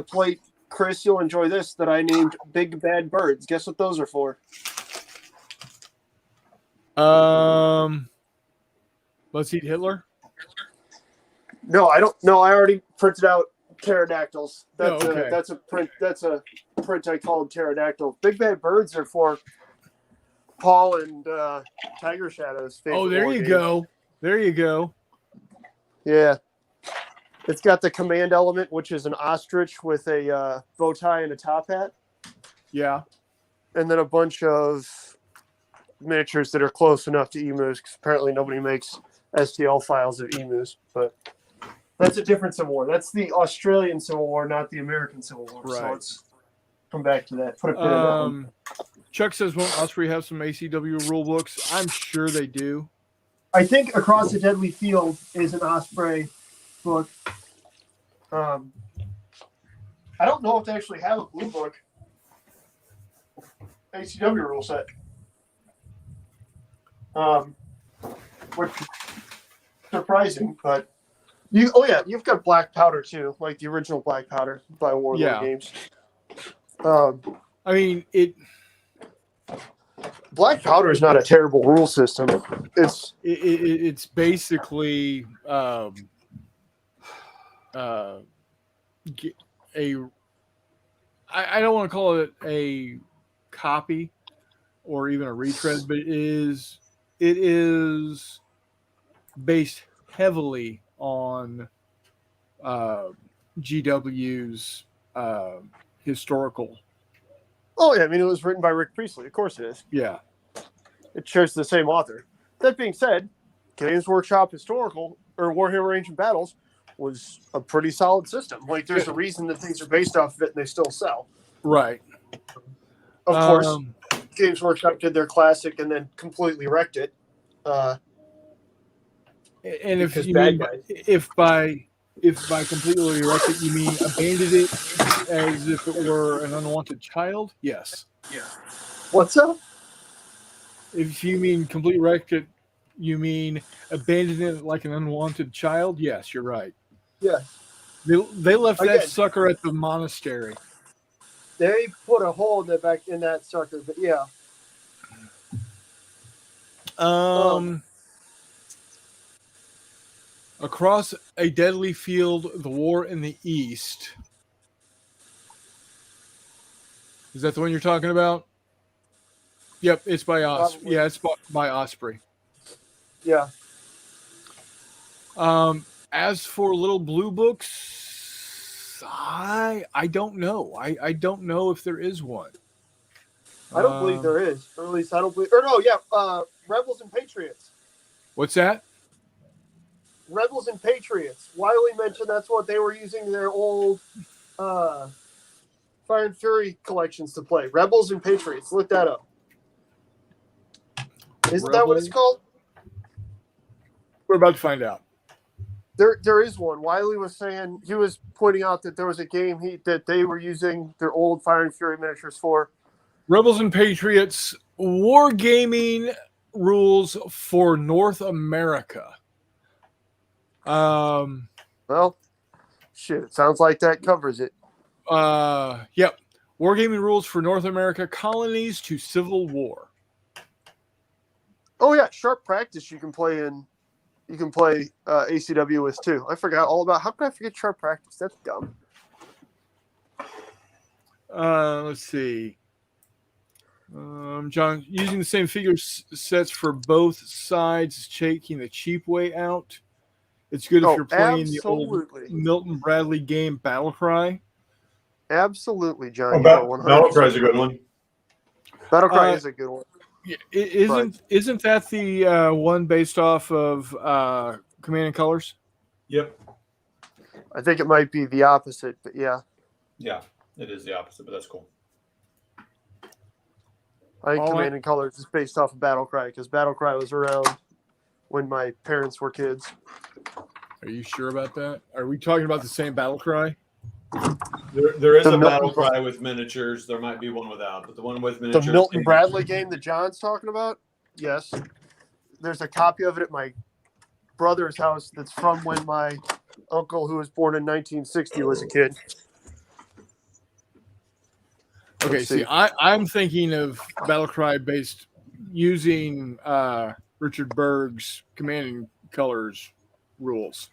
plate. Chris, you'll enjoy this, that I named Big Bad Birds. Guess what those are for? Let's Eat Hitler. No, I don't. No, I already printed out pterodactyls. That's okay. That's a print I called pterodactyl. Big Bad Birds are for Paul and Tiger Shadow's favorite. Oh, there you go. There you go. Yeah. It's got the command element, which is an ostrich with a bow tie and a top hat. Yeah. And then a bunch of miniatures that are close enough to emus, because apparently nobody makes STL files of emus. But that's a different Civil War. That's the Australian Civil War, not the American Civil War. Right. So let's come back to that. Put a pin in that one. Chuck says, won't Osprey have some ACW rule books? I'm sure they do. I think Across the Deadly Field is an Osprey book. I don't know if they actually have a blue book. ACW rule set. Which is surprising, but you've got Black Powder too, like the original Black Powder by Warlord Games. I mean, Black Powder is not a terrible rule system. It's basically I don't want to call it a copy or even a retread, but it is based heavily on GW's historical. Oh yeah, I mean it was written by Rick Priestley. Of course it is. Yeah. It shares the same author. That being said, Games Workshop Historical or Warhammer Ancient Battles was a pretty solid system. Like there's a reason that things are based off of it and they still sell. Right. Of course, Games Workshop did their classic and then completely wrecked it. And if by completely wrecked it you mean abandoned it as if it were an unwanted child, yes. Yeah. What's up? If you mean completely wrecked it, you mean abandoned it like an unwanted child? Yes, you're right. Yeah. They left that sucker at the monastery. They put a hole in that sucker, but yeah. Across a Deadly Field, The War in the East. Is that the one you're talking about? Yep, it's by Osprey. Yeah, it's by Osprey. Yeah. As for Little Blue Books, I don't know. I don't know if there is one. I don't believe there is. Or at least I don't believe. Or no, yeah. Rebels and Patriots. What's that? Rebels and Patriots. Wiley mentioned that's what they were using their old Fire and Fury collections to play. Rebels and Patriots. Look that up. Isn't that what it's called? We're about to find out. There is one. Wiley was saying, he was pointing out that there was a game that they were using their old Fire and Fury miniatures for. Rebels and Patriots Wargaming rules for North America. Well, Shit, it sounds like that covers it. Yep. Wargaming rules for North America colonies to Civil War. Oh yeah, Sharp Practice you can play in. You can play ACW with too. I forgot all about. How could I forget Sharp Practice? That's dumb. Let's see. John, using the same figure sets for both sides is taking the cheap way out. It's good if you're playing the old Milton Bradley game Battlecry. Absolutely, John. Oh, Battlecry is a good one. Battlecry is a good one. Yeah, isn't that the one based off of Command and Colors? Yep. I think it might be the opposite, but yeah. Yeah, it is the opposite, but that's cool. I think Command and Colors is based off of Battlecry because Battlecry was around when my parents were kids. Are you sure about that? Are we talking about the same Battlecry? There is a Battlecry with miniatures. There might be one without, but the one with miniatures. The Milton Bradley game that John's talking about? Yes. There's a copy of it at my brother's house that's from when my uncle, who was born in 1960, was a kid. Okay, see, I'm thinking of Battlecry based using Richard Berg's Command and Colors rules.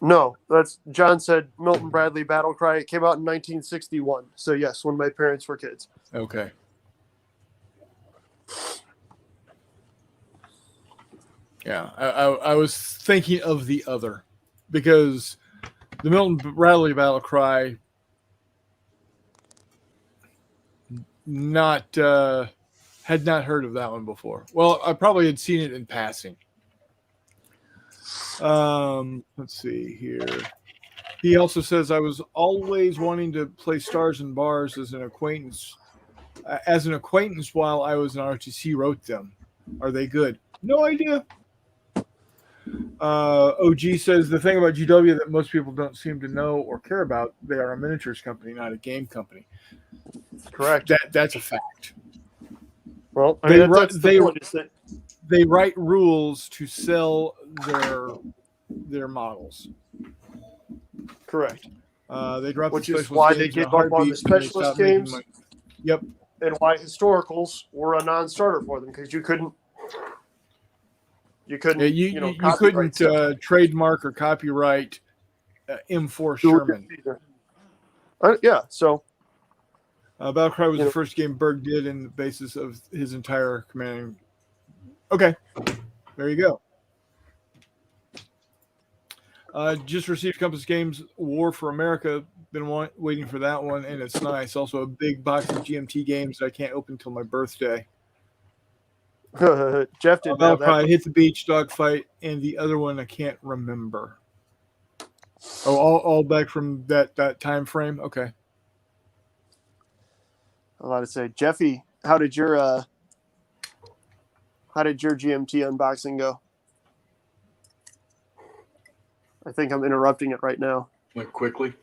No, that's John said Milton Bradley Battlecry. It came out in 1961. So yes, when my parents were kids. Okay. Yeah, I was thinking of the other because the Milton Bradley Battlecry had not heard of that one before. Well, I probably had seen it in passing. Let's see here. He also says I was always wanting to play Stars and Bars as an acquaintance. While I was in RTC, wrote them. Are they good? No idea. OG says the thing about GW that most people don't seem to know or care about, they are a miniatures company, not a game company. Correct. That's a fact. Well, they write rules to sell their models. Correct. They drop which the is why they gave up on the specialist games. Yep. And why historicals were a non-starter for them because you couldn't. You couldn't trademark or copyright M4 Sherman. Yeah, so Battlecry was the first game Berg did in the basis of his entire commanding. Okay, there you go. Just received Compass Games War for America. Been waiting for that one, and it's nice. Also, a big box of GMT games that I can't open until my birthday. Jeff did Battlecry, Hit the Beach, Dogfight, and the other one I can't remember. Oh, all back from that time frame. Okay. I was about to say, Jeffy, how did your GMT unboxing go? I think I'm interrupting it right now. Went quickly.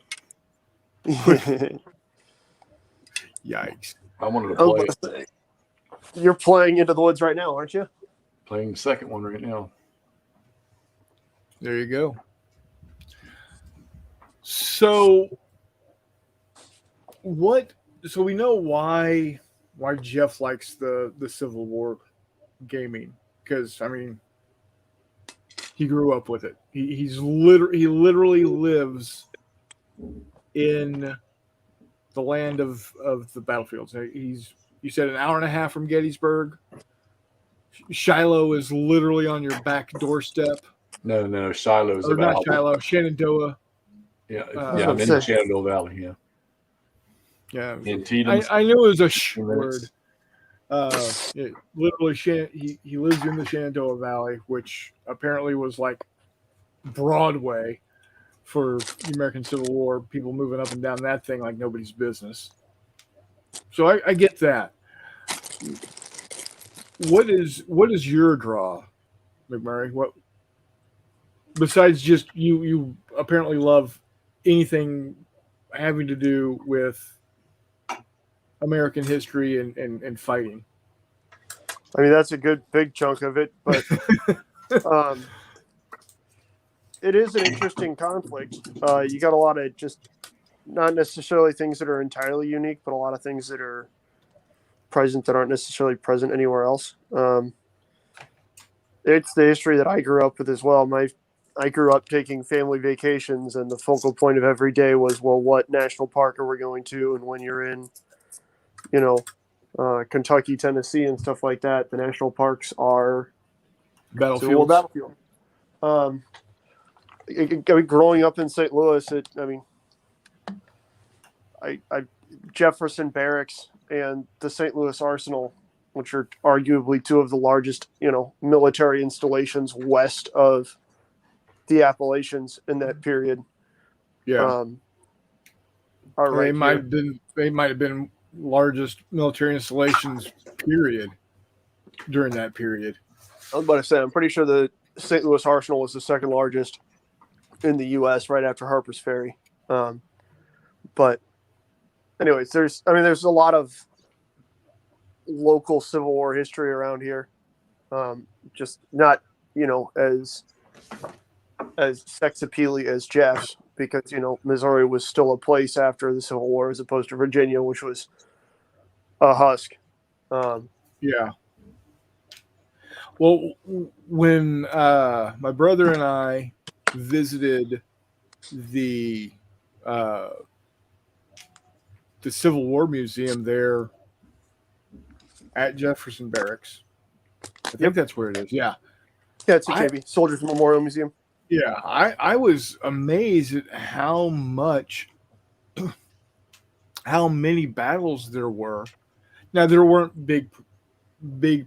Yikes! I wanted to play. You're playing Into the Woods right now, aren't you? Playing the second one right now. There you go. So, So we know why Jeff likes the Civil War gaming because he grew up with it. He literally lives in the land of the battlefields. You said an hour and a half from Gettysburg. Shiloh is literally on your back doorstep. No, Shiloh's or about not Shiloh, Shenandoah. Yeah, I'm in the Shenandoah Valley. Yeah. Yeah, in I knew it was a word. Literally, he lives in the Shenandoah Valley, which apparently was like Broadway for the American Civil War. People moving up and down that thing like nobody's business. So I get that. What is your draw, McMurray? What besides just you apparently love anything having to do with American history and fighting. I mean, that's a good big chunk of it, but it is an interesting conflict. You got a lot of just not necessarily things that are entirely unique, but a lot of things that are present that aren't necessarily present anywhere else. It's the history that I grew up with as well. I grew up taking family vacations, and the focal point of every day was, well, what national park are we going to? And when you're in, Kentucky, Tennessee, and stuff like that, the national parks are Civil War Battlefield. growing up in St. Louis, Jefferson Barracks and the St. Louis Arsenal, which are arguably two of the largest, military installations west of the Appalachians in that period. Yeah. Are right. They might have been largest military installations, period, during that period. I was about to say, I'm pretty sure the St. Louis Arsenal was the second largest in the U.S. right after Harper's Ferry. But anyways, there's a lot of local Civil War history around here. Just not, as sex appealy as Jeff's, because, Missouri was still a place after the Civil War as opposed to Virginia, which was a husk. Yeah. Well, when my brother and I visited the Civil War Museum there at Jefferson Barracks, I think that's where it is. Yeah. Yeah, it's a KB, Soldiers Memorial Museum. Yeah, I was amazed at how many battles there were. Now, there weren't big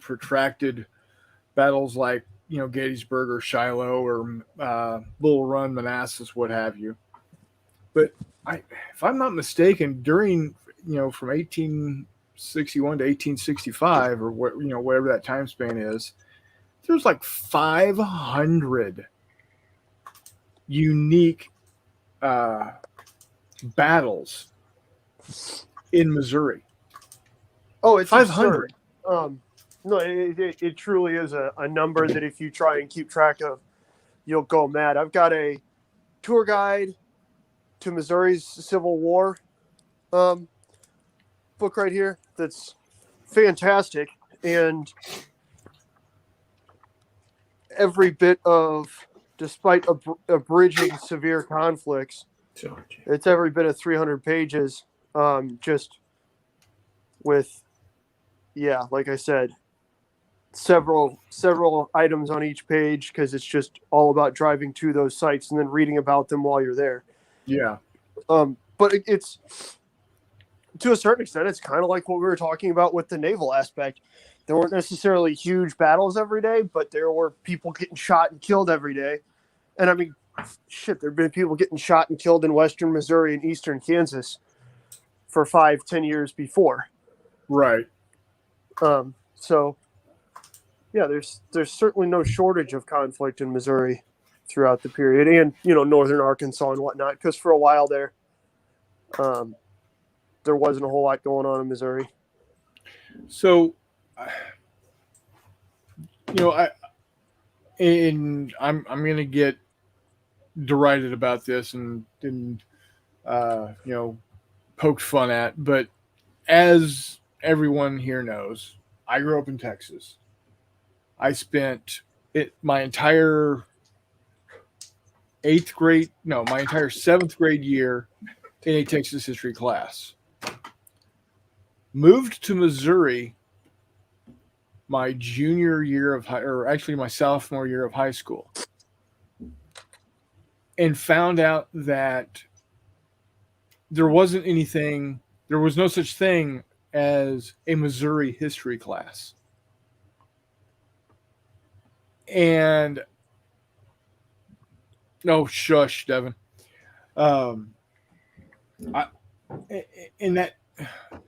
protracted battles like, Gettysburg or Shiloh or Bull Run, Manassas, what have you. But if I'm not mistaken, during, from 1861 to 1865 or whatever that time span is, there's like 500 unique battles in Missouri. Oh, it's 500. No, it truly is a number that if you try and keep track of, you'll go mad. I've got a tour guide to Missouri's Civil War book right here that's fantastic, and every bit of, despite abridging severe conflicts, it's every bit of 300 pages, just with, like I said, several items on each page, because it's just all about driving to those sites and then reading about them while you're there. Yeah. But it's, to a certain extent, it's kind of like what we were talking about with the naval aspect. There weren't necessarily huge battles every day, but there were people getting shot and killed every day. And there have been people getting shot and killed in western Missouri and eastern Kansas for 5-10 years before. Right. So, yeah, there's certainly no shortage of conflict in Missouri throughout the period, and, northern Arkansas and whatnot, because for a while there wasn't a whole lot going on in Missouri. So, I'm going to get derided about this and poked fun at, but as everyone here knows, I grew up in Texas. I spent my entire seventh grade year in a Texas history class. Moved to Missouri my junior year my sophomore year of high school, and found out that there was no such thing as a Missouri history class. And no, shush, Devin. And that,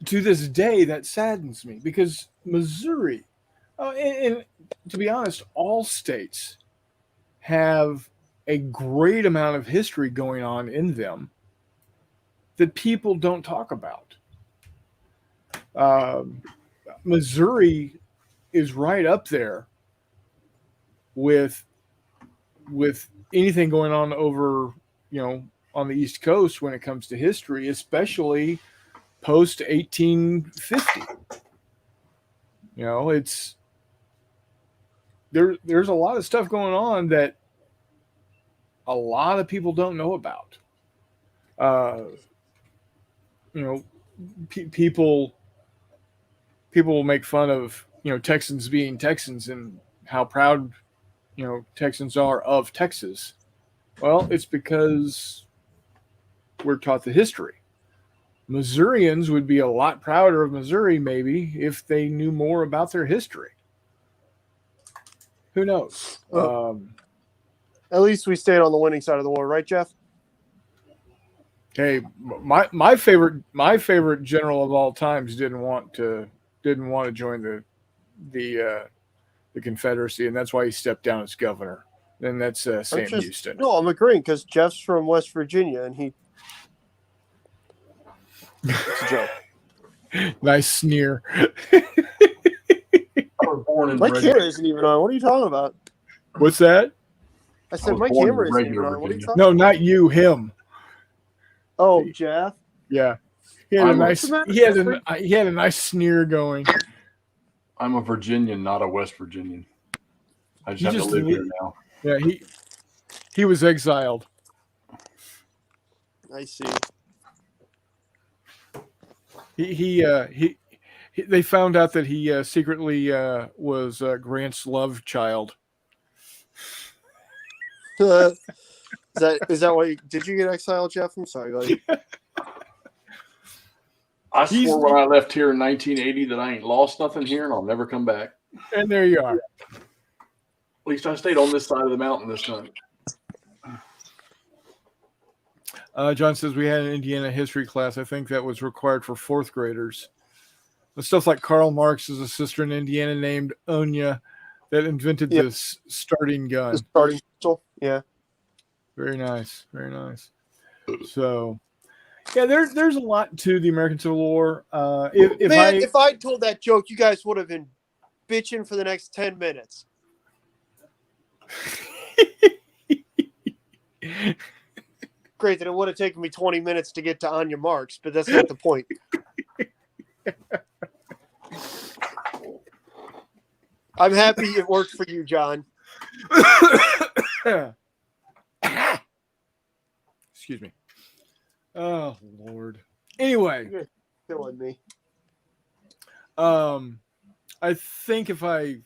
to this day, that saddens me, because Missouri, and to be honest, all states have a great amount of history going on in them that people don't talk about. Missouri is right up there with anything going on over, on the East Coast when it comes to history, especially post 1850. It's there's a lot of stuff going on that a lot of people don't know about. People will make fun of Texans being Texans and how proud Texans are of Texas. Well, it's because we're taught the history. Missourians would be a lot prouder of Missouri maybe if they knew more about their history. Who knows? At least we stayed on the winning side of the war, right, Jeff? Hey, my favorite general of all times didn't want to join the Confederacy, and that's why he stepped down as governor. And that's Sam Houston. No, I'm agreeing because Jeff's from West Virginia, and he. It's a joke. Nice sneer. My camera isn't even on. What are you talking about? What's that? I said my camera isn't even on. What are you talking No, not you, him. Oh, Jeff. Yeah, he had a nice sneer going. I'm a Virginian, not a West Virginian. I just have to live here now. Yeah, he was exiled. I see. They found out that he secretly was Grant's love child. Is that why? Did you get exiled, Jeff? I'm sorry, buddy. I swore when I left here in 1980 that I ain't lost nothing here and I'll never come back. And there you are. At least I stayed on this side of the mountain this time. John says we had an Indiana history class. I think that was required for fourth graders. The stuff like Karl Marx's a sister in Indiana named Onya that invented this starting gun. The starting pistol, yeah. Very nice, very nice. So, yeah, there's a lot to the American Civil War. If I told that joke, you guys would have been bitching for the next 10 minutes. Great that it would have taken me 20 minutes to get to On Your Marks, but that's not the point. I'm happy it worked for you, John. Excuse me. Oh, Lord. Anyway. You're killing me. I think if I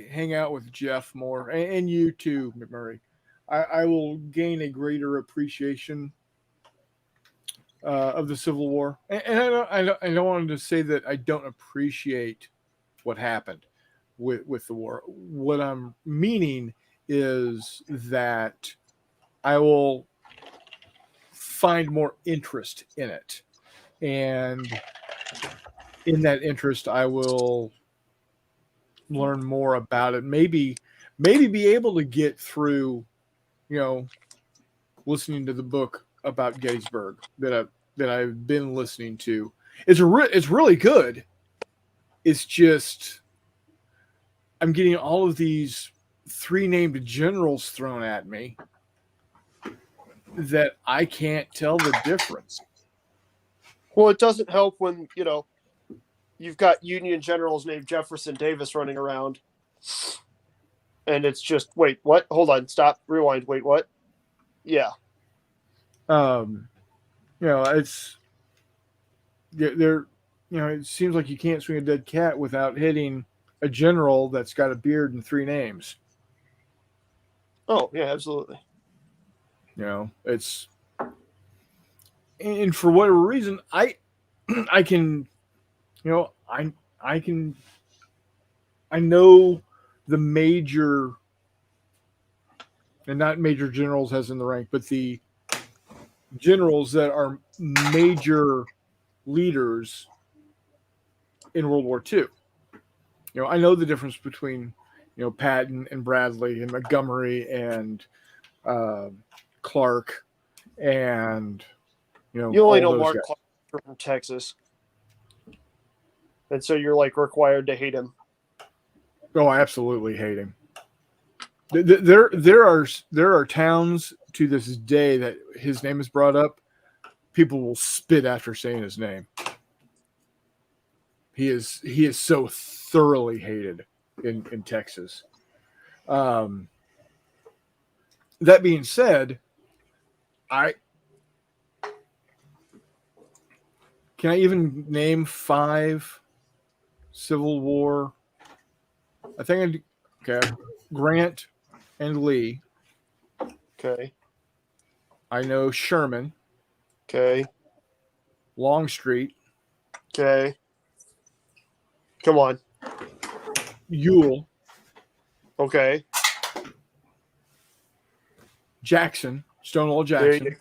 hang out with Jeff more, and you too, McMurray, I will gain a greater appreciation of the Civil War. And I don't want to say that I don't appreciate what happened with the war. What I'm meaning is that I will find more interest in it. And in that interest, I will learn more about it. Maybe be able to get through, listening to the book about Gettysburg that I've been listening to. It's really good. It's just I'm getting all of these 3 named generals thrown at me that I can't tell the difference. Well, it doesn't help when, you've got Union generals named Jefferson Davis running around. And it's just, wait, what? Hold on, stop, rewind, wait, what? Yeah. It's there. It seems like you can't swing a dead cat without hitting a general that's got a beard and 3 names. Oh yeah, absolutely. It's, and for whatever reason, I can, I know the major, and not major generals as in the rank, but the generals that are major leaders in World War II. I know the difference between, Patton and Bradley and Montgomery and Clark and, you only know Mark Clark from Texas. And so you're required to hate him. Oh, I absolutely hate him. There are towns to this day that his name is brought up. People will spit after saying his name. He is so thoroughly hated in Texas. That being said, can I even name 5 Civil War? I think Grant and Lee. Okay. I know Sherman, Okay. Longstreet, Okay. Come on. Ewell, Okay. Jackson, Stonewall Jackson.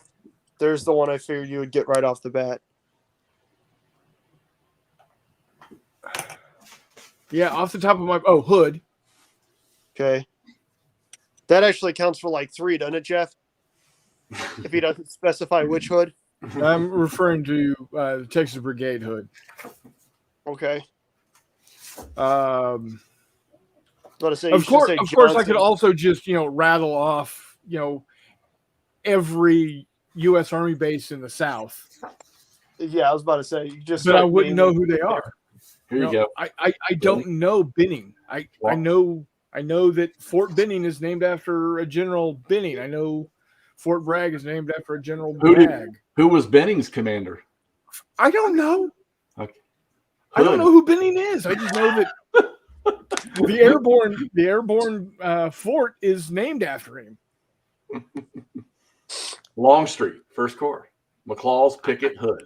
There's the one I figured you would get right off the bat. Yeah, off the top of my Hood. Okay. That actually counts for like 3, doesn't it, Jeff? If he doesn't specify which Hood. I'm referring to the Texas Brigade Hood. Okay. Of course, I could also just rattle off every U.S. Army base in the South. Yeah, I was about to say but I wouldn't know who they are. Here you go. I don't know Benning. I know that Fort Benning is named after a General Benning. I know Fort Bragg is named after a General Bragg. Who was Benning's commander? I don't know. Okay. I don't know who Benning is. I just know that the airborne fort is named after him. Longstreet, 1st Corps. McLaws, Pickett, Hood.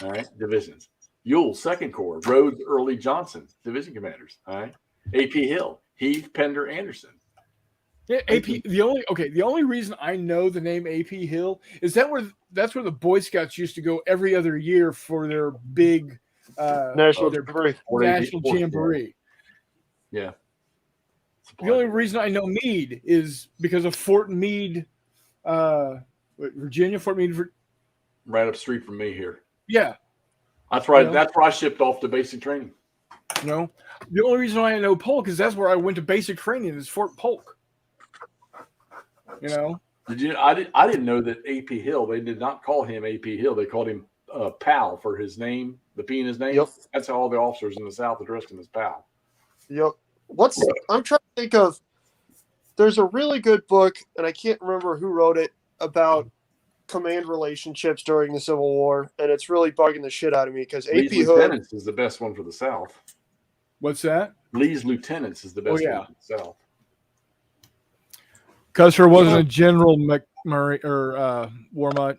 All right, divisions. Ewell, 2nd Corps. Rhodes, Early, Johnson, division commanders. All right. A.P. Hill, Heath, Pender, Anderson. Yeah, AP. The only reason I know the name A.P. Hill is that's where the Boy Scouts used to go every other year for their big National Jamboree. Yeah. The only reason I know Meade is because of Fort Meade, Virginia. Fort Meade, right up street from me here. Yeah, that's right. That's where I shipped off to basic training. The only reason why I know Polk is that's where I went to basic training is Fort Polk. Did you? I didn't know that A.P. Hill. They did not call him A.P. Hill. They called him Pal for his name, the P in his name. Yep. That's how all the officers in the South addressed him as Pal. Yep. I'm trying to think of. There's a really good book, and I can't remember who wrote it, about command relationships during the Civil War, and it's really bugging the shit out of me because A.P. Hood Lieutenants is the best one for the South. What's that? Lee's Lieutenants is the best one for the South. Custer wasn't a General McMurray or Warmont.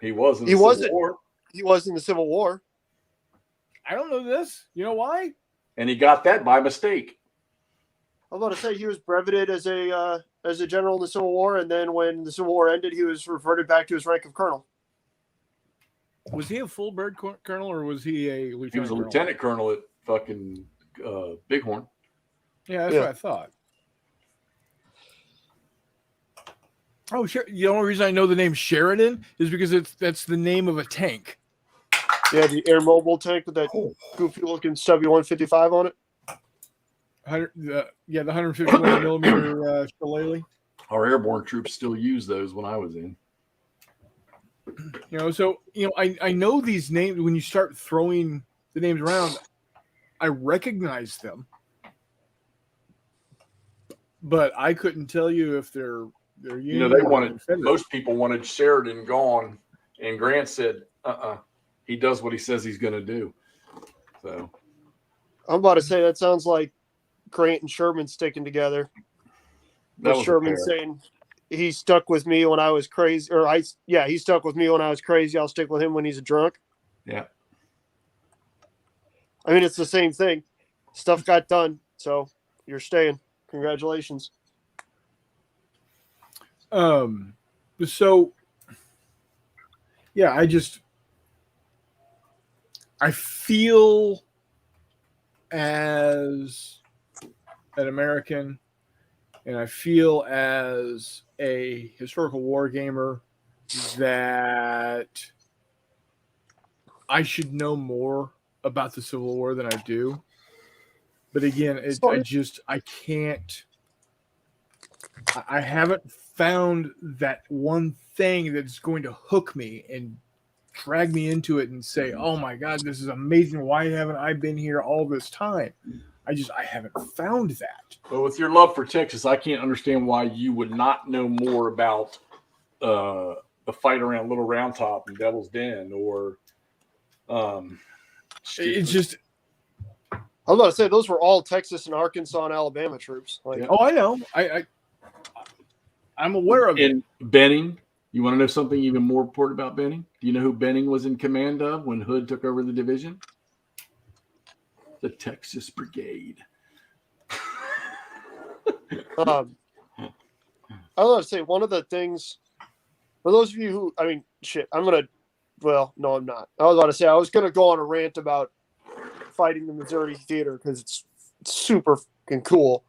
He wasn't. He wasn't. He was in the Civil War. I don't know this. You know why? And he got that by mistake. I was about to say he was breveted as a general in the Civil War, and then when the Civil War ended, he was reverted back to his rank of colonel. Was he a full bird colonel or was he a lieutenant? He was a lieutenant colonel at fucking Bighorn. Yeah, that's what I thought. Oh, sure. The only reason I know the name Sheridan is because that's the name of a tank. Yeah, the air mobile tank with that goofy looking stubby 155 on it. The 151 millimeter shillelagh. Our airborne troops still use those when I was in. I know these names. When you start throwing the names around, I recognize them, but I couldn't tell you if they're Union. They wanted most people wanted Sheridan gone, and Grant said, he does what he says he's going to do. So I'm about to say that sounds like Grant and Sherman sticking together. With Sherman saying he stuck with me when I was crazy, he stuck with me when I was crazy. I'll stick with him when he's a drunk. Yeah. I mean, it's the same thing. Stuff got done, so you're staying. Congratulations. So yeah, I feel as an American and I feel as a historical war gamer that I should know more about the Civil War than I do. But again, I can't I haven't found that one thing that's going to hook me and drag me into it and say, "Oh my God, this is amazing! Why haven't I been here all this time?" I haven't found that. But with your love for Texas, I can't understand why you would not know more about the fight around Little Round Top and Devil's Den, or It's just, I was about to say those were all Texas and Arkansas and Alabama troops. Like, Yeah. oh, I know, I'm aware of it. and Benning. You want to know something even more important about Benning? Do you know who Benning was in command of when Hood took over the division? The Texas Brigade. I was about to say one of the things for those of you who, I mean, shit, well, no, I'm not. I was about to say I was going to go on a rant about fighting the Missouri theater because it's super fucking cool,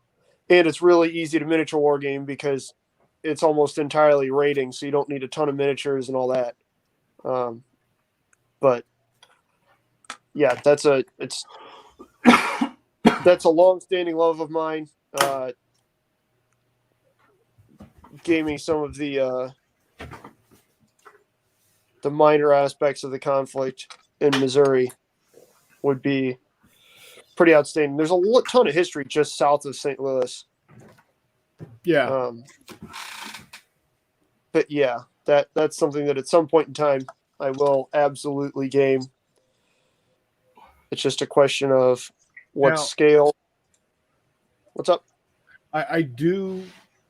and it's really easy to miniature war game because it's almost entirely rating, so you don't need a ton of miniatures and all that. But yeah, that's a long-standing love of mine. Gave me some of the minor aspects of the conflict in Missouri would be pretty outstanding. There's a ton of history just south of St. Louis. Yeah. But yeah, that's something that at some point in time I will absolutely game. It's just a question of what Now- scale. What's up? I do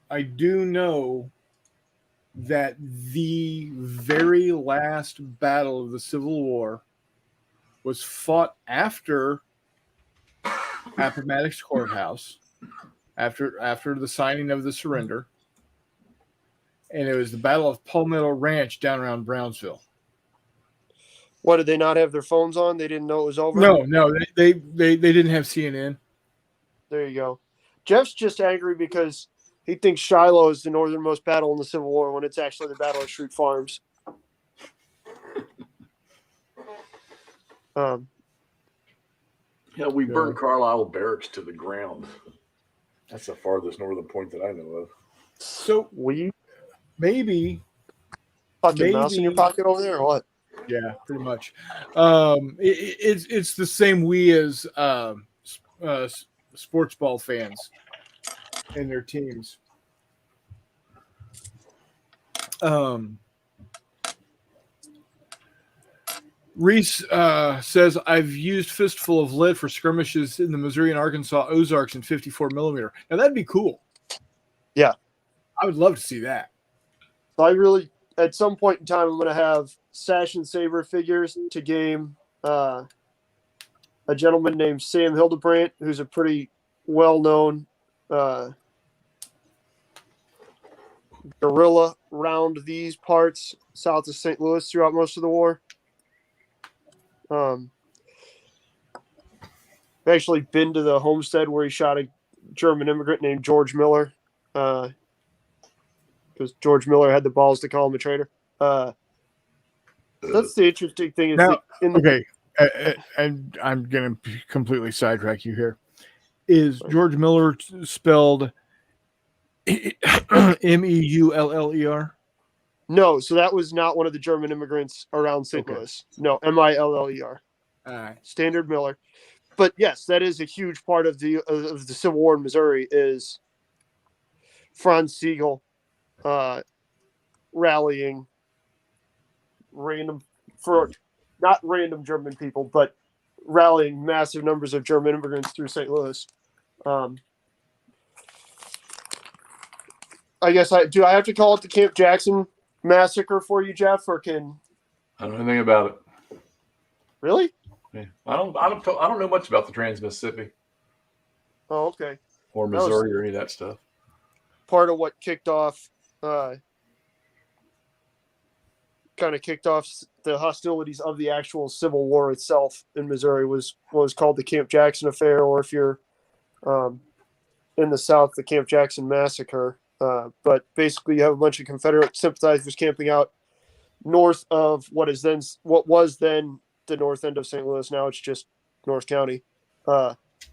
know that the very last battle of the Civil War was fought after Appomattox Courthouse, after the signing of the surrender, and it was the Battle of Palmetto Ranch down around Brownsville. What, did they not have their phones on? They didn't know it was over? No, they didn't have CNN. There you go. Jeff's just angry because he thinks Shiloh is the northernmost battle in the Civil War when it's actually the Battle of Shroot Farms. Yeah, we burned Carlisle Barracks to the ground. That's the farthest northern point that I know of. So We maybe, fucking mouse in your pocket over there or what? yeah, pretty much. It's the same we as sports ball fans and their teams. Reese says, I've used Fistful of Lead for skirmishes in the Missouri and Arkansas Ozarks in 54 millimeter. Now, that'd be cool. Yeah. I would love to see that. So I really, at some point in time, I'm going to have Sash and Saber figures to game a gentleman named Sam Hildebrandt, who's a pretty well-known guerrilla around these parts south of St. Louis throughout most of the war. I've actually been to the homestead where he shot a German immigrant named George Miller, because George Miller had the balls to call him a traitor. That's the interesting thing. Is Now, that okay, and I'm going to completely sidetrack you here. Is George Miller spelled Meuller? No, so that was not one of the German immigrants around St. Okay. Louis. No, Miller. All right. Standard Miller. But yes, that is a huge part of the Civil War in Missouri is Franz Siegel rallying not random German people, but rallying massive numbers of German immigrants through St. Louis. I guess I have to call it the Camp Jackson Massacre for you, Jeff, or can I don't know anything about it. really? Yeah. I don't know much about the Trans-Mississippi Oh, okay. or Missouri or any of that stuff. Part of what kicked off the hostilities of the actual Civil War itself in Missouri was called the Camp Jackson Affair, or if you're in the South, the Camp Jackson Massacre. But basically, you have a bunch of Confederate sympathizers camping out north of what was then the north end of St. Louis. Now it's just North County.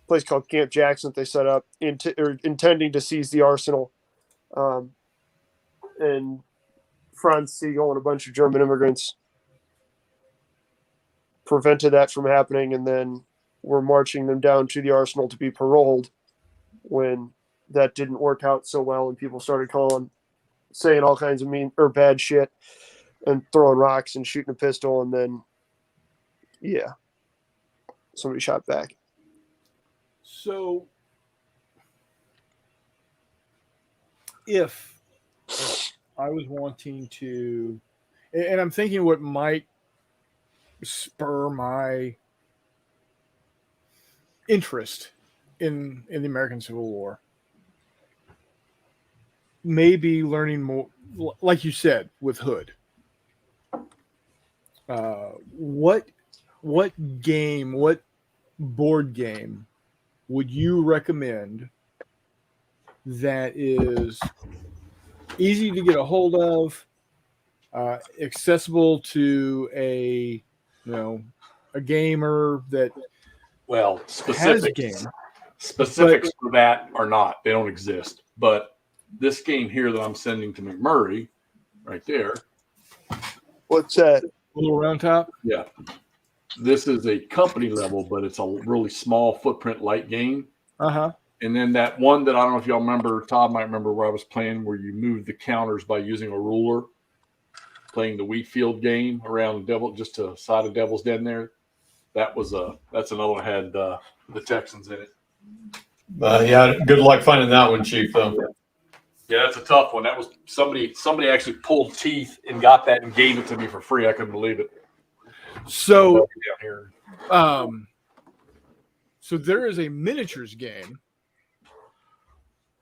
Place called Camp Jackson that they set up intending to seize the arsenal And Franz Siegel and a bunch of German immigrants prevented that from happening, and then were marching them down to the arsenal to be paroled when that didn't work out so well, and people started saying all kinds of mean or bad shit and throwing rocks and shooting a pistol, and then somebody shot back. So if I was wanting to, and I'm thinking what might spur my interest in the American Civil War, maybe learning more, like you said, with Hood. What board game would you recommend that is easy to get a hold of, accessible to a gamer that Well, has a game? specifics for that are not. They don't exist. But this game here that I'm sending to McMurray, right there. What's that? Little round top? Yeah. This is a company level, but it's a really small footprint light game. Uh-huh. And then that one that I don't know if y'all remember, Todd might remember where I was playing, where you move the counters by using a ruler, playing the Wheatfield game around just to side of Devil's Den there. That's another one that had the Texans in it. Yeah, good luck finding that one, Chief, though. Yeah, that's a tough one. That was somebody actually pulled teeth and got that and gave it to me for free. I couldn't believe it. So, down here. so there is a miniatures game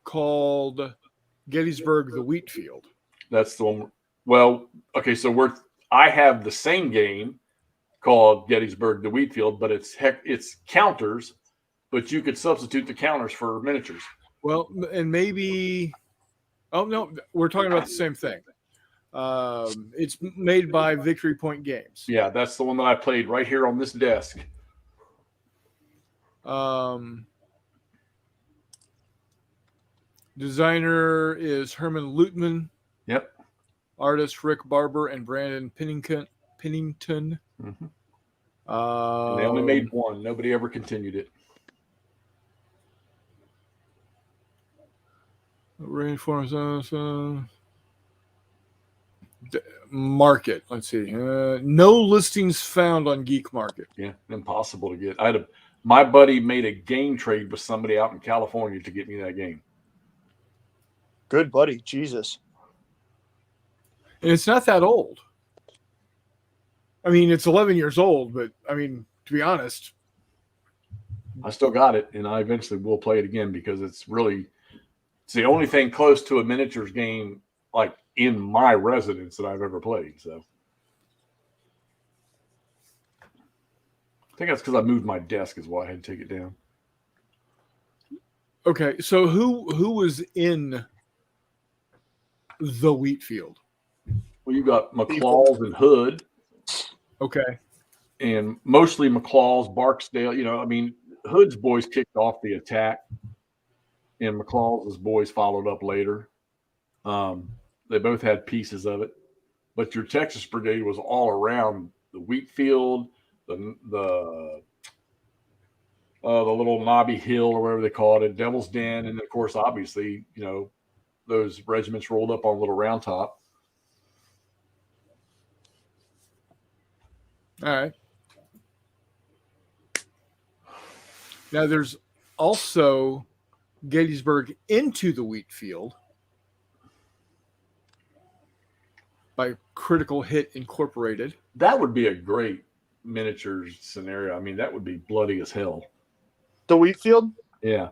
called Gettysburg the Wheatfield. That's the one. Well, okay, so I have the same game called Gettysburg the Wheatfield, but it's counters, but you could substitute the counters for miniatures. Well, and maybe no, we're talking about the same thing. It's made by Victory Point Games. Yeah, that's the one that I played right here on this desk. Designer is Herman Lutman. Yep. Artist Rick Barber and Brandon Pennington. Mm-hmm. They only made one. Nobody ever continued it. Rainforest Market. Let's see. No listings found on Geek Market. Yeah, impossible to get. My buddy made a game trade with somebody out in California to get me that game. Good buddy, Jesus. And it's not that old. I mean, it's 11 years old, but I mean, to be honest, I still got it, and I eventually will play it again because it's the only thing close to a miniatures game like in my residence that I've ever played. So I think that's because I moved my desk is why I had to take it down. Okay, so who was in the Wheatfield? Well, you got McClaws and Hood. Okay. And mostly McClaws, Barksdale. I mean, Hood's boys kicked off the attack, and McClaws' boys followed up later. They both had pieces of it. But your Texas Brigade was all around the Wheatfield, the little Knobby Hill or whatever they called it, Devil's Den, and of course, obviously, those regiments rolled up on Little Round Top. All right. Now there's also Gettysburg Into the Wheatfield by Critical Hit Incorporated. That would be a great miniatures scenario. I mean, that would be bloody as hell. The Wheatfield? Yeah.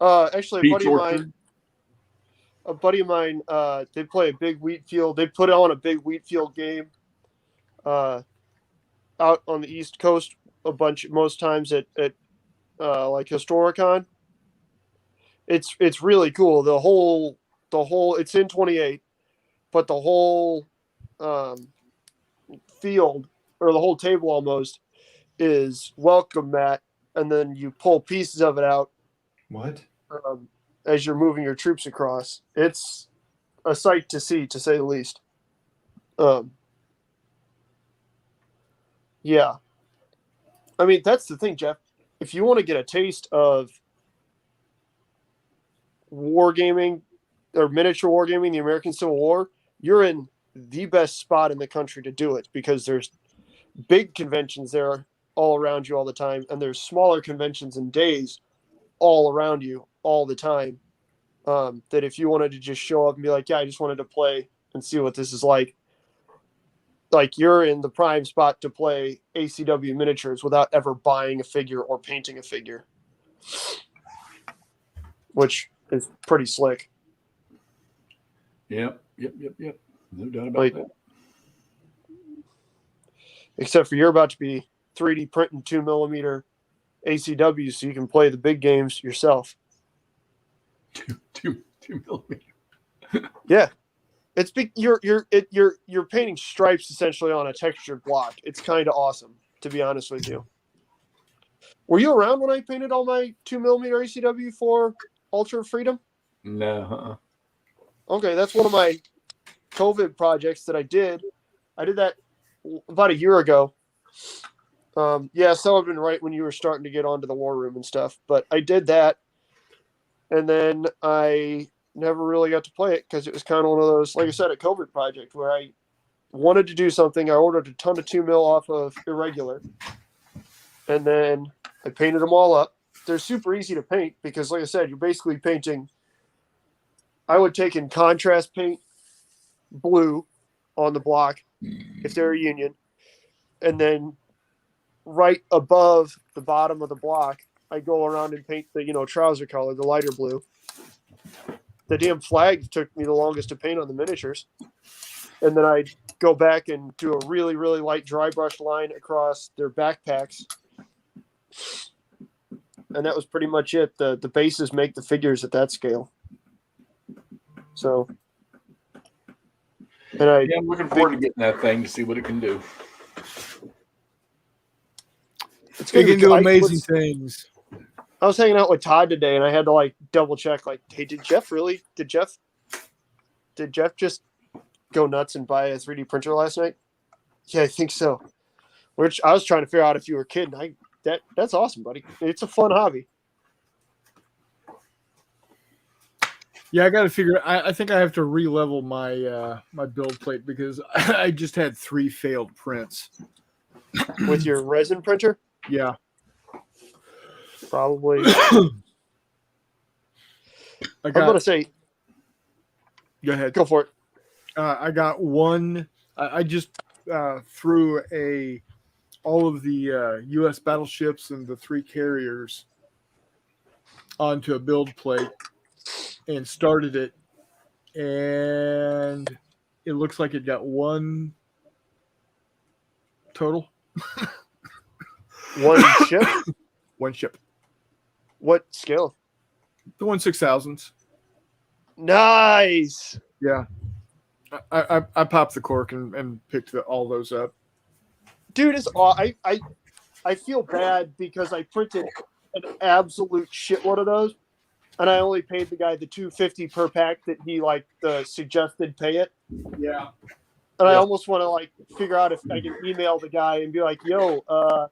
Actually, Pete's a buddy of mine, they play a big Wheatfield. They put on a big Wheatfield game out on the East Coast most times at like Historicon. It's really cool. The whole it's in 28, but the whole field or the whole table almost is welcome mat, and then you pull pieces of it out. What? as you're moving your troops across. It's a sight to see, to say the least. Yeah. I mean, that's the thing, Jeff. If you want to get a taste of wargaming or miniature wargaming, the American Civil War, you're in the best spot in the country to do it because there's big conventions there all around you all the time, and there's smaller conventions and days all around you all the time. That if you wanted to just show up and be like, yeah, I just wanted to play and see what this is like you're in the prime spot to play ACW miniatures without ever buying a figure or painting a figure, which is pretty slick. Yep. No doubt about that. Except for you're about to be 3D printing 2mm ACW so you can play the big games yourself. 2 millimeter. Yeah. It's you're painting stripes essentially on a textured block. It's kind of awesome, to be honest with you. Were you around when I painted all my 2mm ACW for Ultra Freedom? No. Okay, that's one of my COVID projects that I did. I did that about a year ago. Yeah, so I've been right when you were starting to get onto the war room and stuff. But I did that, and then I never really got to play it because it was kind of one of those, like I said, a COVID project where I wanted to do something. I ordered a ton of 2mm off of Irregular, and then I painted them all up. They're super easy to paint because, like I said, you're basically painting. I would take in contrast paint, blue on the block if they're a Union, and then right above the bottom of the block, I go around and paint the trouser color, the lighter blue. The damn flag took me the longest to paint on the miniatures. And then I'd go back and do a really, really light dry brush line across their backpacks. And that was pretty much it. The bases make the figures at that scale. So. And I'm looking forward to getting that thing to see what it can do. It can do amazing things. I was hanging out with Todd today, and I had to double check. Hey, did Jeff just go nuts and buy a 3D printer last night? Yeah, I think so. Which I was trying to figure out if you were kidding. That's awesome, buddy. It's a fun hobby. Yeah, I got to figure. I think I have to re-level my my build plate because I just had 3 failed prints with your resin printer. Yeah. Probably. I'm going to say. Go ahead. Go for it. I got one. I just threw all of the U.S. battleships and the 3 carriers onto a build plate and started it, and it looks like it got 1 total. 1 ship. 1 ship. What scale? The 1/6000s. Nice. Yeah. I popped the cork and picked all those up. Dude, I feel bad because I printed an absolute shitload of those, and I only paid the guy the $250 per pack that he suggested pay it. Yeah. And I almost want to figure out if I can email the guy and be like, yo,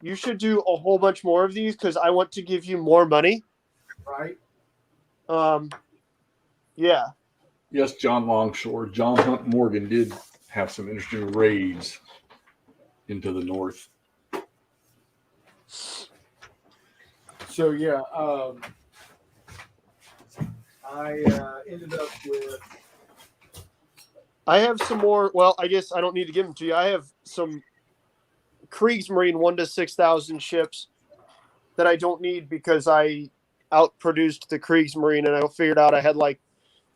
you should do a whole bunch more of these because I want to give you more money. Right. Yeah. Yes, John Longshore. John Hunt Morgan did have some interesting raids into the north. So, yeah, I ended up with... I have some more... Well, I guess I don't need to give them to you. I have some Kriegsmarine 1/6000 ships that I don't need because I outproduced the Kriegsmarine, and I figured out I had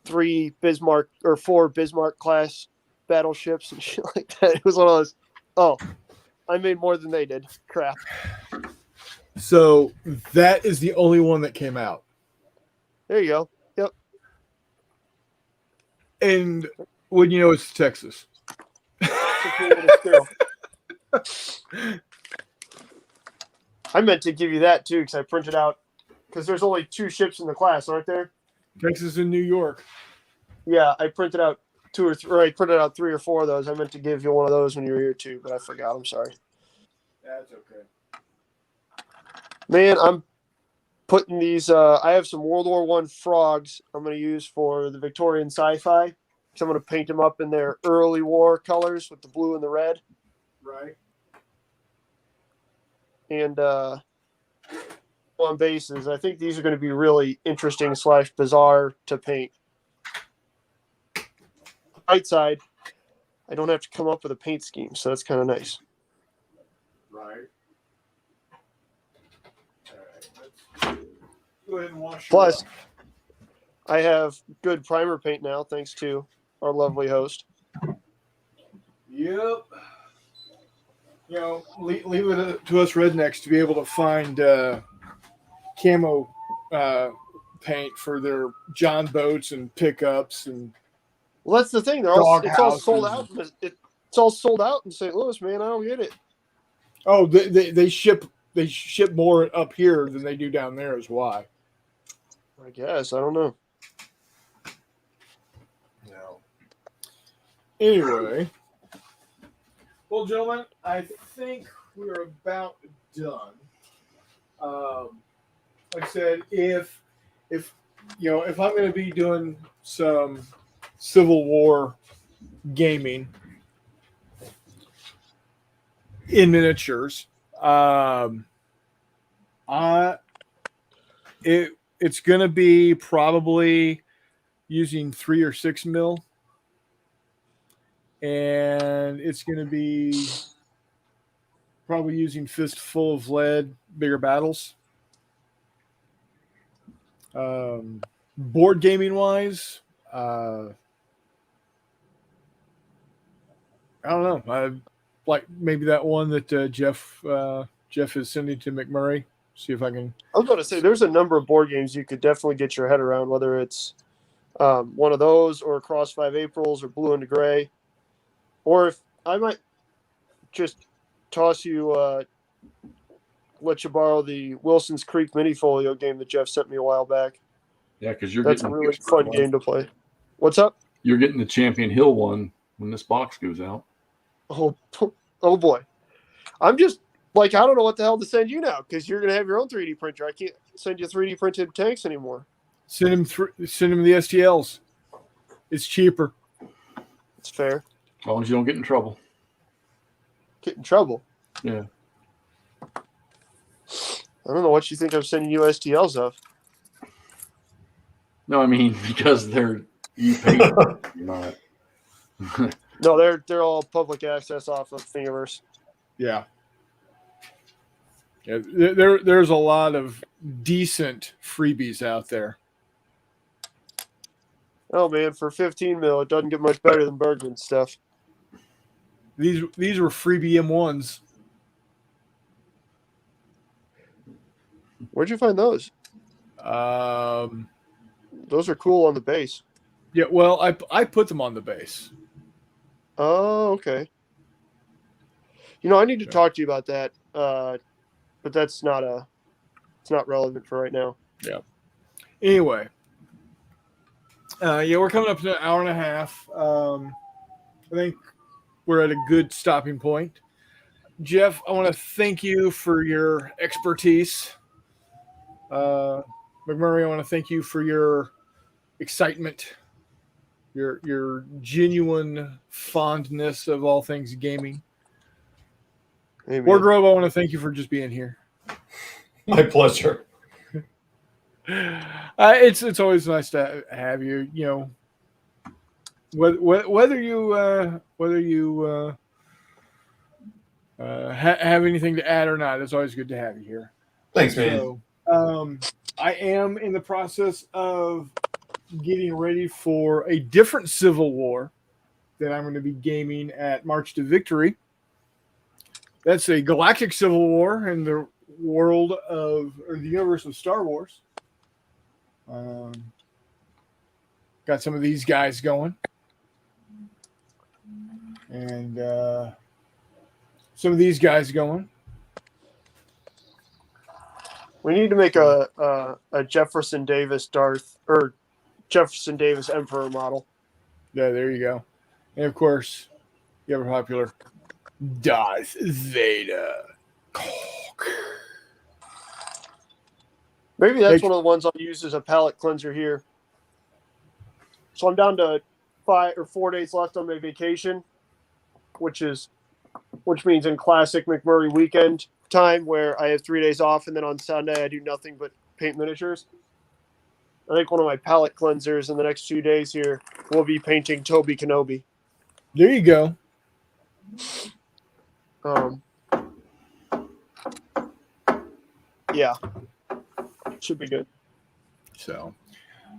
3 Bismarck or 4 Bismarck class battleships and shit like that. It was one of those, oh, I made more than they did. Crap. So that is the only one that came out. There you go. Yep. And when you know it's Texas. I meant to give you that too because I printed out because there's only 2 ships in the class, aren't there? Texas and New York. Yeah, I printed out 2 or 3. Or I printed out 3 or 4 of those. I meant to give you one of those when you were here too, but I forgot. I'm sorry. That's okay. Man, I'm putting these. I have some World War I frogs I'm going to use for the Victorian sci-fi. So I'm going to paint them up in their early war colors with the blue and the red. Right. And on bases, I think these are going to be really interesting / bizarre to paint. Right side, I don't have to come up with a paint scheme, so that's kind of nice. Right. All right. Let's go ahead and wash. Plus, I have good primer paint now, thanks to our lovely host. Yep. You know, leave it to us rednecks to be able to find camo paint for their John boats and pickups and. Well, that's the thing. It's all sold out. It's all sold out in St. Louis, man. I don't get it. Oh, they ship more up here than they do down there. Is why. I guess I don't know. No. Anyway, well, gentlemen, I think we're about done. Like I said, if I'm going to be doing some Civil War gaming in miniatures, it's going to be probably using 3 or 6 mil, and it's going to be probably using Fistful of Lead, bigger battles. Board gaming wise, I don't know. I like maybe that one that Jeff is sending to McMurray. See if I can. I was about to say, there's a number of board games you could definitely get your head around, whether it's one of those or Cross 5 Aprils or Blue into Gray. Or if I might just toss you, let you borrow the Wilson's Creek mini folio game that Jeff sent me a while back. Yeah, because you're That's a getting really fun game to play. What's up? You're getting the Champion Hill one when this box goes out. Oh boy. I'm just like, I don't know what the hell to send you now because you're going to have your own 3D printer. I can't send you 3D printed tanks anymore. Send him the STLs. It's cheaper. It's fair. As long as you don't get in trouble. Get in trouble. Yeah. I don't know what you think I'm sending you STLs of. No, I mean because you pay them. You're not. No, they're all public access off of Thingiverse. Yeah. Yeah, there's a lot of decent freebies out there. Oh man, for 15 mil, it doesn't get much better than Bergman stuff. These were freebie M1s. Where'd you find those? Those are cool on the base. Yeah, well, I put them on the base. Oh, okay. I need to talk to you about that, but it's not relevant for right now. Yeah. Anyway, we're coming up to an hour and a half. I think we're at a good stopping point. Jeff, I want to thank you for your expertise. McMurray, I want to thank you for your excitement, your genuine fondness of all things gaming. Amen. Wardrobe, I want to thank you for just being here. My pleasure. It's always nice to have you. Whether you have anything to add or not, it's always good to have you here. Thanks, man. So, I am in the process of getting ready for a different Civil War that I'm going to be gaming at March to Victory. That's a galactic Civil War in the world or the universe of Star Wars. Got some of these guys going. And some of these guys going. We need to make a Jefferson Davis Darth or Jefferson Davis Emperor model. Yeah, there you go. And of course, you have a popular Darth Vader. Maybe that's one of the ones I'll use as a palate cleanser here. So I'm down to 5 or 4 days left on my vacation, which means in classic McMurray weekend time where I have 3 days off, and then on Sunday I do nothing but paint miniatures. I think one of my palette cleansers in the next 2 days here will be painting Toby Kenobi. There you go. Yeah, should be good. So,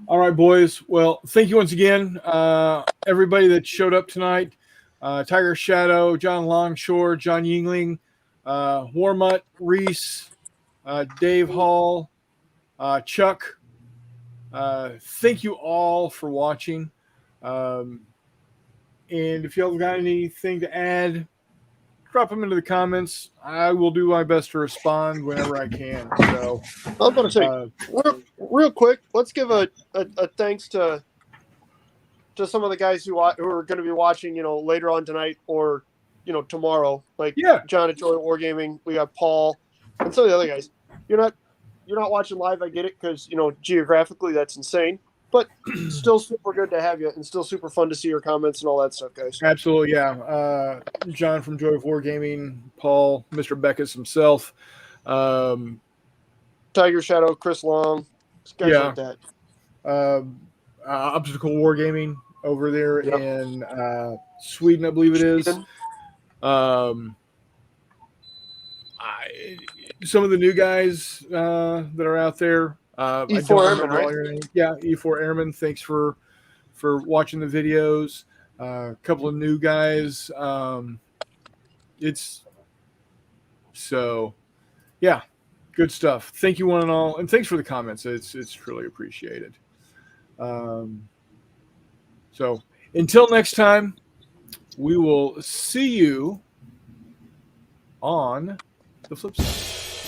all right, boys. Well, thank you once again, everybody that showed up tonight. Tiger Shadow, John Longshore, John Yingling, Warmut, Reese, Dave Hall, Chuck. Thank you all for watching. And if y'all got anything to add, drop them into the comments. I will do my best to respond whenever I can. So I was going to say, real quick, let's give a thanks to some of the guys who are going to be watching, later on tonight or, tomorrow. Like John at Joy Wargaming, we got Paul, and some of the other guys. You're not watching live. I get it because geographically that's insane, but still super good to have you, and still super fun to see your comments and all that stuff, guys. Absolutely, yeah. John from Joy of Wargaming, Paul, Mr. Beckus himself, Tiger Shadow, Chris Long, guys like that. Obstacle Wargaming over there in Sweden, I believe it is. Some of the new guys that are out there. E4 Airmen, right? Yeah, E4 Airmen. Thanks for watching the videos. A couple of new guys. Good stuff. Thank you one and all, and thanks for the comments. It's truly appreciated. So until next time, we will see you on the flip side.